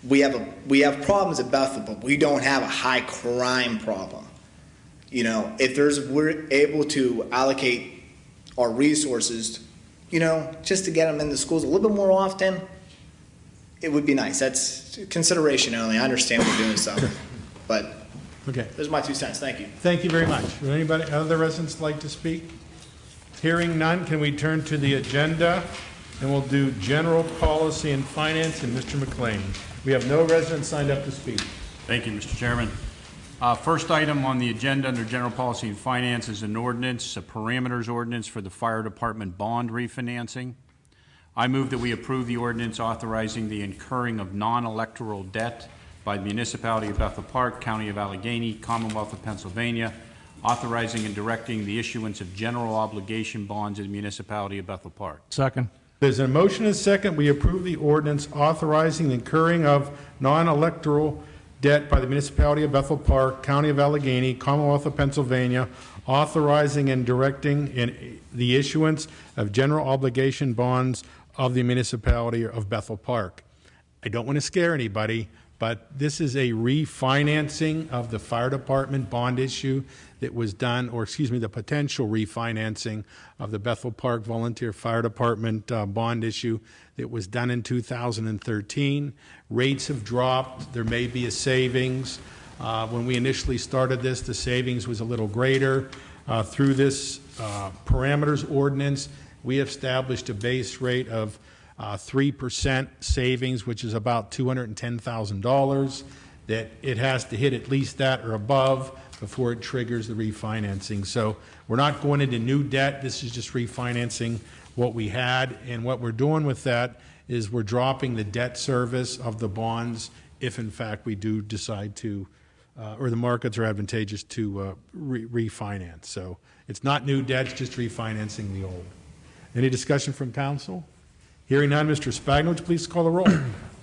Speaker 20: We have problems at Bethel, but we don't have a high crime problem. You know, if we're able to allocate our resources, you know, just to get them in the schools a little bit more often, it would be nice. That's consideration only. I understand we're doing stuff, but
Speaker 1: okay.
Speaker 20: Those are my 2 cents. Thank you.
Speaker 1: Thank you very much. Would anybody, other residents like to speak? Hearing none, can we turn to the agenda? And we'll do general policy and finance and Mr. McLean. We have no residents signed up to speak.
Speaker 17: Thank you, Mr. Chairman. First item on the agenda under general policy and finance is an ordinance, a parameters ordinance for the fire department bond refinancing. I move that we approve the ordinance authorizing the incurring of non-electoral debt by the municipality of Bethel Park, County of Allegheny, Commonwealth of Pennsylvania, authorizing and directing the issuance of general obligation bonds in the municipality of Bethel Park. Second.
Speaker 1: There's a motion and a second. We approve the ordinance authorizing the incurring of non-electoral debt by the municipality of Bethel Park, County of Allegheny, Commonwealth of Pennsylvania, authorizing and directing the issuance of general obligation bonds of the municipality of Bethel Park. I don't want to scare anybody, but this is a refinancing of the fire department bond issue that was done, or excuse me, the potential refinancing of the Bethel Park Volunteer Fire Department bond issue that was done in 2013. Rates have dropped. There may be a savings. When we initially started this, the savings was a little greater. Through this parameters ordinance, we established a base rate of 3% savings, which is about $210,000, that it has to hit at least that or above before it triggers the refinancing. So we're not going into new debt. This is just refinancing what we had. And what we're doing with that is we're dropping the debt service of the bonds if, in fact, we do decide to, or the markets are advantageous to refinance. So it's not new debt, it's just refinancing the old. Any discussion from council? Hearing none, Mr. Spagno, would you please call the roll?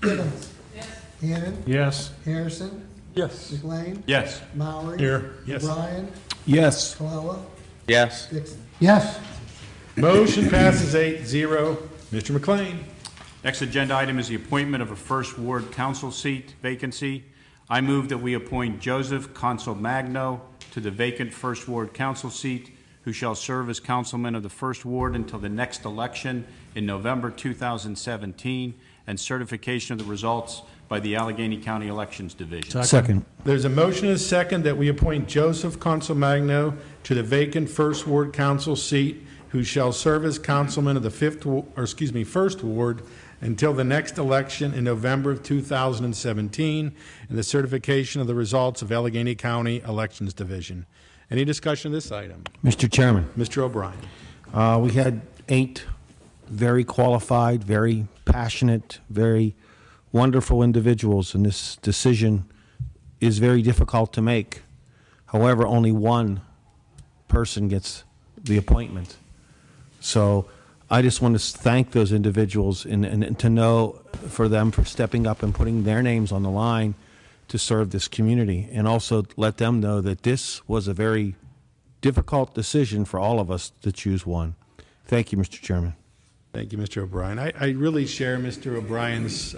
Speaker 18: Givens. Yes. Hannon.
Speaker 17: Yes.
Speaker 18: Harrison.
Speaker 9: Yes.
Speaker 18: McLean.
Speaker 17: Yes.
Speaker 18: Maury.
Speaker 1: Here. Yes.
Speaker 18: O'Brien.
Speaker 3: Yes.
Speaker 18: Colella.
Speaker 16: Yes.
Speaker 18: Dixon.
Speaker 2: Yes.
Speaker 1: Motion passes 8-0. Mr. McLean.
Speaker 17: Next agenda item is the appointment of a First Ward Council seat vacancy. I move that we appoint Joseph Consolmagno to the vacant First Ward Council seat, who shall serve as councilman of the First Ward until the next election in November 2017, and certification of the results by the Allegheny County Elections Division.
Speaker 3: Second.
Speaker 1: There's a motion and a second that we appoint Joseph Consolmagno to the vacant First Ward Council seat, who shall serve as councilman of the First Ward until the next election in November of 2017, and the certification of the results of Allegheny County Elections Division. Any discussion of this item?
Speaker 3: Mr. Chairman.
Speaker 1: Mr. O'Brien.
Speaker 3: We had 8 very qualified, very passionate, very wonderful individuals, and this decision is very difficult to make. However, only one person gets the appointment. So I just want to thank those individuals and to know for them for stepping up and putting their names on the line to serve this community, and also let them know that this was a very difficult decision for all of us to choose one. Thank you, Mr. Chairman.
Speaker 1: Thank you, Mr. O'Brien. I really share Mr. O'Brien's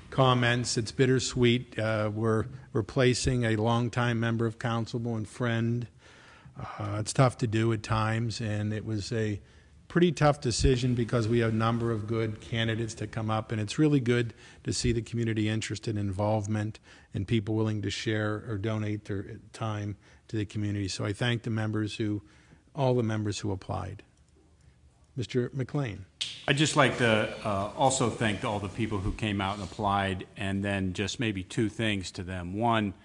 Speaker 1: comments. It's bittersweet. We're replacing a longtime member of council and friend. It's tough to do at times, and it was a pretty tough decision because we have a number of good candidates to come up, and it's really good to see the community interested in involvement and people willing to share or donate their time to the community. So I thank the members all the members who applied. Mr. McLean.
Speaker 17: I'd just like to also thank all the people who came out and applied, and then just maybe 2 things to them. One,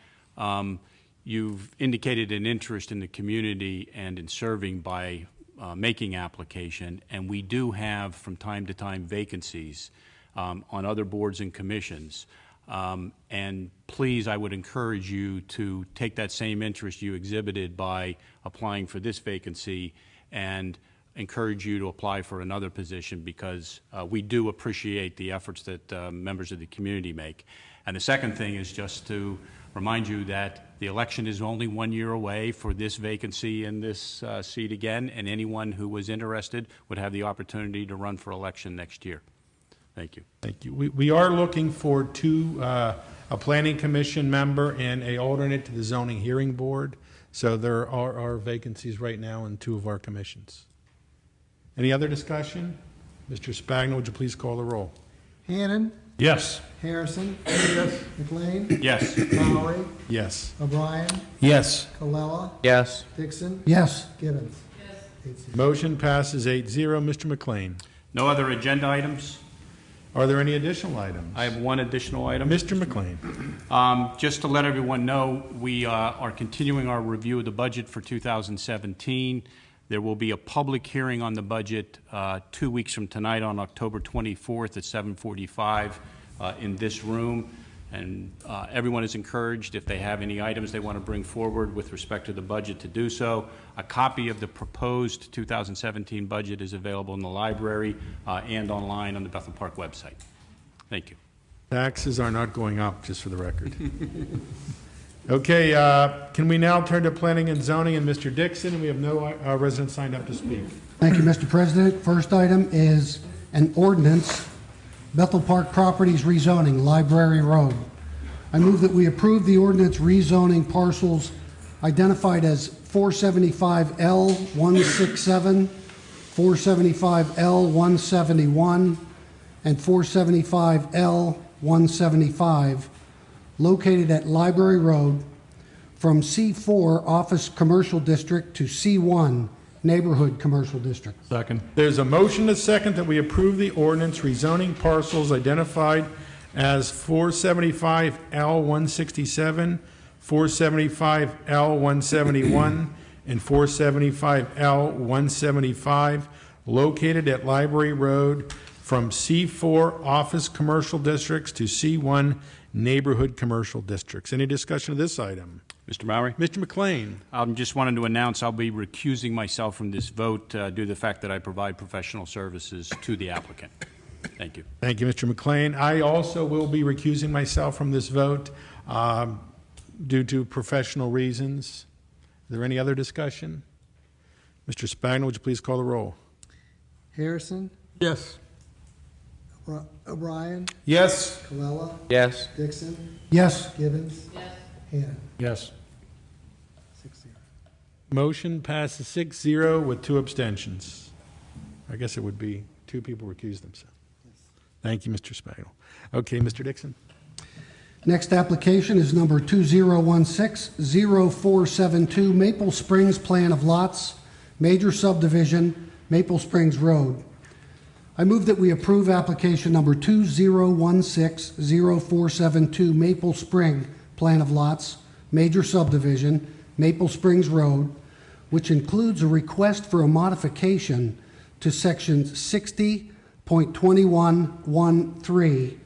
Speaker 17: you've indicated an interest in the community and in serving by making application, and we do have from time to time vacancies on other boards and commissions. And please, I would encourage you to take that same interest you exhibited by applying for this vacancy, and encourage you to apply for another position, because we do appreciate the efforts that members of the community make. And the second thing is just to remind you that the election is only 1 year away for this vacancy in this seat again, and anyone who was interested would have the opportunity to run for election next year. Thank you.
Speaker 1: Thank you. We are looking for 2, a planning commission member and an alternate to the zoning hearing board. So there are vacancies right now in 2 of our commissions. Any other discussion? Mr. Spagno, would you please call the roll?
Speaker 18: Hannon.
Speaker 17: Yes.
Speaker 18: Harrison. Yes. McLean.
Speaker 17: Yes.
Speaker 18: Maury.
Speaker 1: Yes.
Speaker 18: O'Brien.
Speaker 3: Yes.
Speaker 18: Colella.
Speaker 16: Yes.
Speaker 18: Dixon.
Speaker 2: Yes.
Speaker 18: Givens.
Speaker 1: Motion passes 8-0. Mr. McLean.
Speaker 17: No other agenda items?
Speaker 1: Are there any additional items?
Speaker 17: I have one additional item.
Speaker 1: Mr. McLean.
Speaker 17: Just to let everyone know, we are continuing our review of the budget for 2017. There will be a public hearing on the budget 2 weeks from tonight on October 24th at 7:45 in this room. And everyone is encouraged, if they have any items they want to bring forward with respect to the budget, to do so. A copy of the proposed 2017 budget is available in the library and online on the Bethel Park website. Thank you.
Speaker 1: Taxes are not going up, just for the record. Okay, can we now turn to planning and zoning and Mr. Dixon? And we have no residents signed up to speak.
Speaker 2: Thank you, Mr. President. First item is an ordinance Bethel Park Properties rezoning, Library Road. I move that we approve the ordinance rezoning parcels identified as 475L167, 475L171, and 475L175, located at Library Road, from C4 Office Commercial District to C1 Neighborhood Commercial District.
Speaker 1: Second. There's a motion and a second that we approve the ordinance rezoning parcels identified as 475L167, 475L171, and 475L175, located at Library Road, from C4 Office Commercial Districts to C1 Neighborhood Commercial Districts. Any discussion of this item?
Speaker 17: Mr. Mowry?
Speaker 1: Mr. McLean.
Speaker 17: I just wanted to announce I'll be recusing myself from this vote due to the fact that I provide professional services to the applicant. Thank you.
Speaker 1: Thank you, Mr. McLean. I also will be recusing myself from this vote due to professional reasons. Is there any other discussion? Mr. Spagna, would you please call the roll?
Speaker 18: Harrison?
Speaker 9: Yes.
Speaker 18: O'Brien?
Speaker 1: Yes.
Speaker 18: Colella?
Speaker 16: Yes.
Speaker 18: Dixon?
Speaker 2: Yes.
Speaker 18: Gibbons?
Speaker 5: Yes.
Speaker 18: Hannon?
Speaker 1: Yes.
Speaker 18: 6-0.
Speaker 1: Motion passes 6-0 with 2 abstentions. I guess it would be 2 people recused themselves. Thank you, Mr. Spagnol. Okay, Mr. Dixon.
Speaker 2: Next application is number 2016-0472, Maple Springs Plan of Lots, Major Subdivision, Maple Springs Road. I move that we approve application number 2016-0472, Maple Spring Plan of Lots, Major Subdivision, Maple Springs Road, which includes a request for a modification to sections 60.2113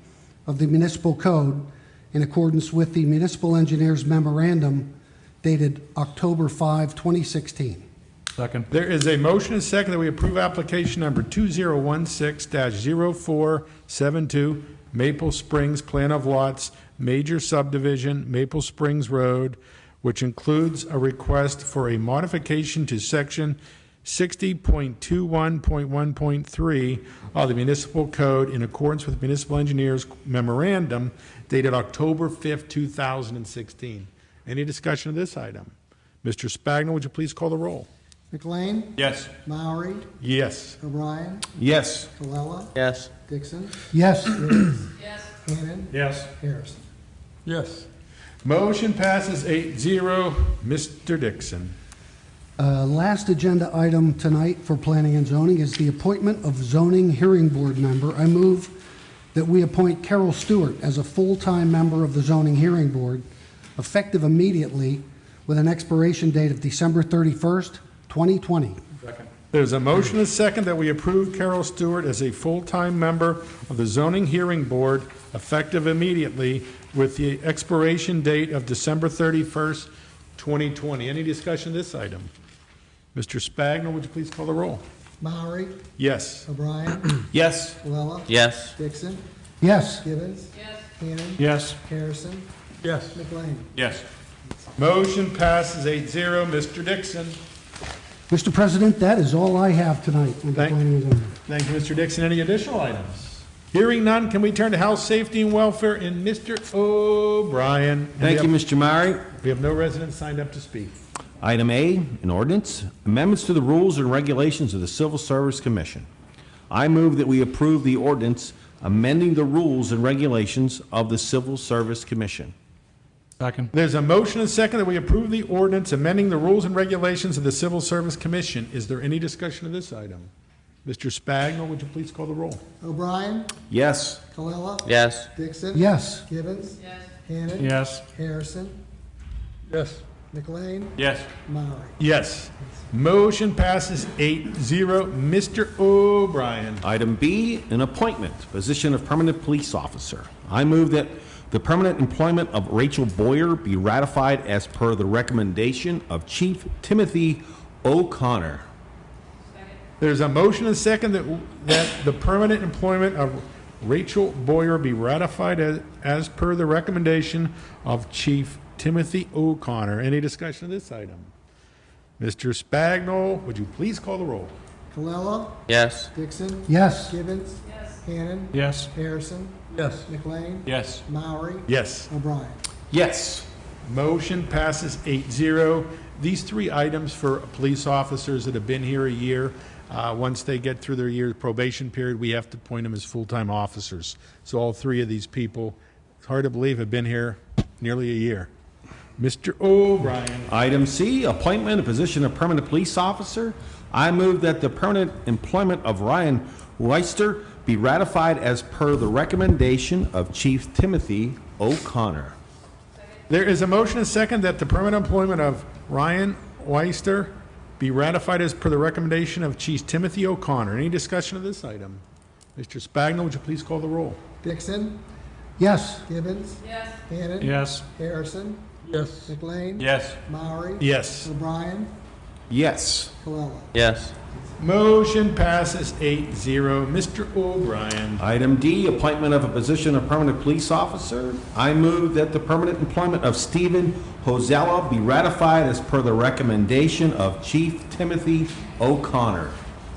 Speaker 2: of the Municipal Code in accordance with the Municipal Engineer's Memorandum dated October 5, 2016.
Speaker 1: Second. There is a motion and a second that we approve application number 2016-0472, Maple Springs Plan of Lots, Major Subdivision, Maple Springs Road, which includes a request for a modification to section 60.21.1.3 of the Municipal Code in accordance with Municipal Engineer's Memorandum dated October 5th, 2016. Any discussion of this item? Mr. Spagna, would you please call the roll?
Speaker 18: McLean?
Speaker 17: Yes.
Speaker 18: Mowry?
Speaker 1: Yes.
Speaker 18: O'Brien?
Speaker 3: Yes.
Speaker 18: Colella?
Speaker 16: Yes.
Speaker 18: Dixon?
Speaker 2: Yes.
Speaker 18: Gibbons?
Speaker 5: Yes.
Speaker 18: Hannon?
Speaker 1: Yes.
Speaker 18: Harrison?
Speaker 9: Yes.
Speaker 1: Motion passes 8-0. Mr. Dixon.
Speaker 2: Last agenda item tonight for Planning and Zoning is the appointment of Zoning Hearing Board member. I move that we appoint Carol Stewart as a full-time member of the Zoning Hearing Board, effective immediately with an expiration date of December 31st, 2020.
Speaker 1: There's a motion and a second that we approve Carol Stewart as a full-time member of the Zoning Hearing Board, effective immediately with the expiration date of December 31st, 2020. Any discussion of this item? Mr. Spagna, would you please call the roll?
Speaker 18: Mowry?
Speaker 1: Yes.
Speaker 18: O'Brien?
Speaker 3: Yes.
Speaker 18: Colella?
Speaker 16: Yes.
Speaker 18: Dixon?
Speaker 2: Yes.
Speaker 18: Gibbons?
Speaker 5: Yes.
Speaker 18: Hannon?
Speaker 1: Yes.
Speaker 18: Harrison?
Speaker 9: Yes.
Speaker 18: McLean?
Speaker 17: Yes.
Speaker 1: Motion passes 8-0. Mr. Dixon.
Speaker 2: Mr. President, that is all I have tonight on the
Speaker 1: Thank-
Speaker 2: Planning and Zoning.
Speaker 1: Thank you, Mr. Dixon. Any additional items? Hearing none, can we turn to Health, Safety, and Welfare and Mr. O'Brien? And
Speaker 3: Thank
Speaker 1: we
Speaker 3: you,
Speaker 1: have-
Speaker 3: Mr. Mowry.
Speaker 1: We have no residents signed up to speak.
Speaker 3: Item A, an ordinance, amendments to the rules and regulations of the Civil Service Commission. I move that we approve the ordinance amending the rules and regulations of the Civil Service Commission.
Speaker 1: Second. There's a motion and a second that we approve the ordinance amending the rules and regulations of the Civil Service Commission. Is there any discussion of this item? Mr. Spagna, would you please call the roll?
Speaker 18: O'Brien?
Speaker 3: Yes.
Speaker 18: Colella?
Speaker 16: Yes.
Speaker 18: Dixon?
Speaker 2: Yes.
Speaker 18: Gibbons?
Speaker 5: Yes.
Speaker 18: Hannon?
Speaker 1: Yes.
Speaker 18: Harrison?
Speaker 9: Yes.
Speaker 18: McLean?
Speaker 17: Yes.
Speaker 18: Mowry?
Speaker 1: Yes. Motion passes 8-0. Mr. O'Brien.
Speaker 3: Item B, an appointment, position of permanent police officer. I move that the permanent employment of Rachel Boyer be ratified as per the recommendation of Chief Timothy O'Connor.
Speaker 1: There's a motion and a second that the permanent employment of Rachel Boyer be ratified as per the recommendation of Chief Timothy O'Connor. Any discussion of this item? Mr. Spagna, would you please call the roll?
Speaker 18: Colella?
Speaker 16: Yes.
Speaker 18: Dixon?
Speaker 2: Yes.
Speaker 18: Gibbons?
Speaker 5: Yes.
Speaker 18: Hannon.
Speaker 17: Yes.
Speaker 18: Harrison.
Speaker 9: Yes.
Speaker 18: McLean.
Speaker 17: Yes.
Speaker 18: Maury.
Speaker 1: Yes.
Speaker 18: O'Brien.
Speaker 3: Yes.
Speaker 1: Motion passes 8-0. These three items for police officers that have been here a year, once they get through their year probation period, we have to appoint them as full-time officers. So all three of these people, it's hard to believe, have been here nearly a year. Mr. O'Brien.
Speaker 3: Item C, appointment of position of permanent police officer. I move that the permanent employment of Ryan Weister be ratified as per the recommendation of Chief Timothy O'Connor.
Speaker 1: There is a motion and second that the permanent employment of Ryan Weister be ratified as per the recommendation of Chief Timothy O'Connor. Any discussion of this item? Mr. Spagno, would you please call the roll?
Speaker 18: Dixon.
Speaker 2: Yes.
Speaker 18: Gibbons.
Speaker 5: Yes.
Speaker 18: Hannon.
Speaker 17: Yes.
Speaker 18: Harrison.
Speaker 9: Yes.
Speaker 18: McLean.
Speaker 17: Yes.
Speaker 18: Maury.
Speaker 1: Yes.
Speaker 18: O'Brien.
Speaker 3: Yes.
Speaker 18: Colella.
Speaker 16: Yes.
Speaker 1: Motion passes 8-0. Mr. O'Brien.
Speaker 3: Item D, appointment of a position of permanent police officer. I move that the permanent employment of Stephen Hosella be ratified as per the recommendation of Chief Timothy O'Connor.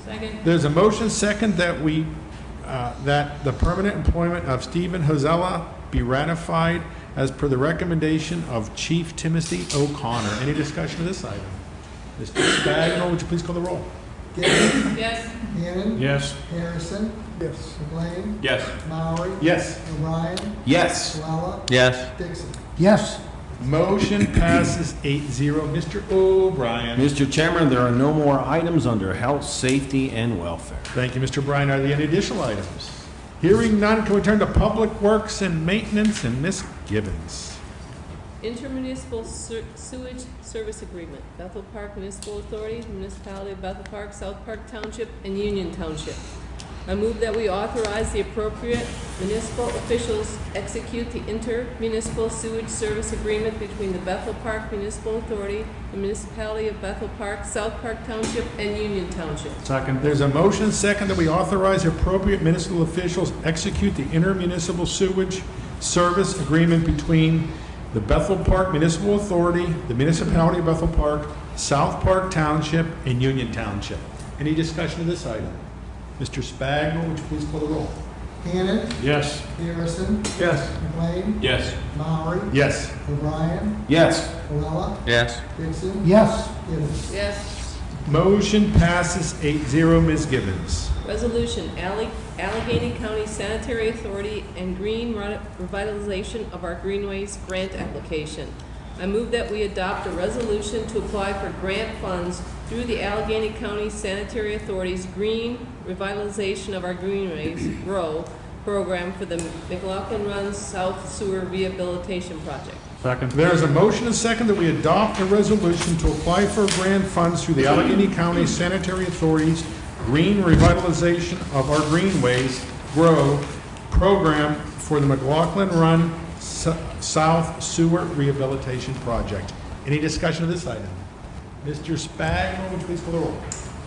Speaker 5: Second.
Speaker 1: There's a motion second that that the permanent employment of Stephen Hosella be ratified as per the recommendation of Chief Timothy O'Connor. Any discussion of this item? Mr. Spagno, would you please call the roll?
Speaker 18: Gibbons.
Speaker 5: Yes.
Speaker 18: Hannon.
Speaker 17: Yes.
Speaker 18: Harrison.
Speaker 9: Yes.
Speaker 18: McLean.
Speaker 17: Yes.
Speaker 18: Maury.
Speaker 1: Yes.
Speaker 18: O'Brien.
Speaker 3: Yes.
Speaker 18: Colella.
Speaker 16: Yes.
Speaker 18: Dixon.
Speaker 2: Yes.
Speaker 1: Motion passes 8-0. Mr. O'Brien.
Speaker 3: Mr. Chairman, there are no more items under health, safety, and welfare.
Speaker 1: Thank you, Mr. Bryan. Are there any additional items? Hearing none, can we turn to Public Works and Maintenance and Ms. Gibbons?
Speaker 19: Intermunicipal sewage service agreement, Bethel Park Municipal Authority, Municipality of Bethel Park, South Park Township, and Union Township. I move that we authorize the appropriate municipal officials execute the intermunicipal sewage service agreement between the Bethel Park Municipal Authority, the Municipality of Bethel Park, South Park Township, and Union Township.
Speaker 1: Second. There's a motion second that we authorize the appropriate municipal officials execute the intermunicipal sewage service agreement between the Bethel Park Municipal Authority, the Municipality of Bethel Park, South Park Township, and Union Township. Any discussion of this item? Mr. Spagno, would you please call the roll?
Speaker 18: Hannon.
Speaker 17: Yes.
Speaker 18: Harrison.
Speaker 9: Yes.
Speaker 18: McLean.
Speaker 17: Yes.
Speaker 18: Maury.
Speaker 1: Yes.
Speaker 18: O'Brien.
Speaker 3: Yes.
Speaker 18: Colella.
Speaker 16: Yes.
Speaker 18: Dixon.
Speaker 2: Yes.
Speaker 18: Gibbons.
Speaker 5: Yes.
Speaker 1: Motion passes 8-0. Ms. Gibbons.
Speaker 19: Resolution, Allegheny County Sanitary Authority and Green Revitalization of our Greenways Grant Application. I move that we adopt a resolution to apply for grant funds through the Allegheny County Sanitary Authority's Green Revitalization of our Greenways GROW program for the McLaughlin Run South Sewer Rehabilitation Project.
Speaker 1: Second. There is a motion and second that we adopt a resolution to apply for grant funds through the Allegheny County Sanitary Authority's Green Revitalization of our Greenways GROW program for the McLaughlin Run South Sewer Rehabilitation Project. Any discussion of this item? Mr. Spagno, would you please call the roll?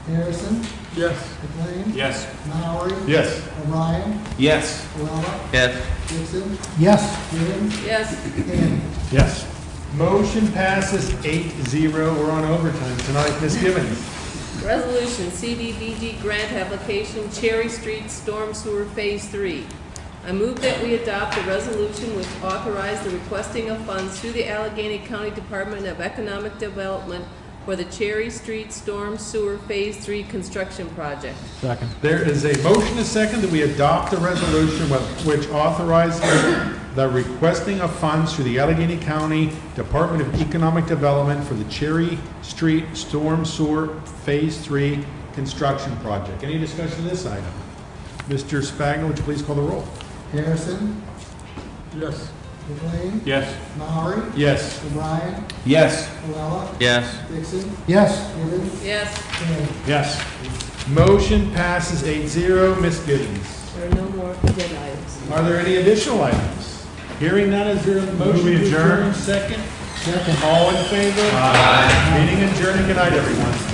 Speaker 18: Harrison.
Speaker 9: Yes.
Speaker 18: McLean.
Speaker 17: Yes.
Speaker 18: Maury.
Speaker 1: Yes.
Speaker 18: O'Brien.
Speaker 3: Yes.
Speaker 18: Colella.
Speaker 16: Yes.
Speaker 18: Dixon.
Speaker 2: Yes.
Speaker 18: Gibbons.
Speaker 5: Yes.
Speaker 18: Hannon.
Speaker 1: Yes. Motion passes 8-0. We're on overtime tonight. Ms. Gibbons.
Speaker 19: Resolution, CDBG grant application, Cherry Street Storm Sewer Phase 3. I move that we adopt a resolution which authorizes the requesting of funds through the Allegheny County Department of Economic Development for the Cherry Street Storm Sewer Phase 3 construction project.
Speaker 1: Second. There is a motion and second that we adopt a resolution which authorizes the requesting of funds through the Allegheny County Department of Economic Development for the Cherry Street Storm Sewer Phase 3 construction project. Any discussion of this item? Mr. Spagno, would you please call the roll?
Speaker 18: Harrison.
Speaker 9: Yes.
Speaker 18: McLean.
Speaker 17: Yes.
Speaker 18: Maury.
Speaker 1: Yes.
Speaker 18: O'Brien.
Speaker 3: Yes.
Speaker 18: Colella.
Speaker 16: Yes.
Speaker 18: Dixon.
Speaker 2: Yes.
Speaker 18: Gibbons.
Speaker 5: Yes.
Speaker 18: Hannon.
Speaker 1: Yes. Motion passes 8-0. Ms. Gibbons.
Speaker 19: There are no more agenda items.
Speaker 1: Are there any additional items? Hearing none, is there a motion to adjourn? Second.
Speaker 2: Second.
Speaker 1: All in favor? Aye. Meeting adjourned. Good night, everyone.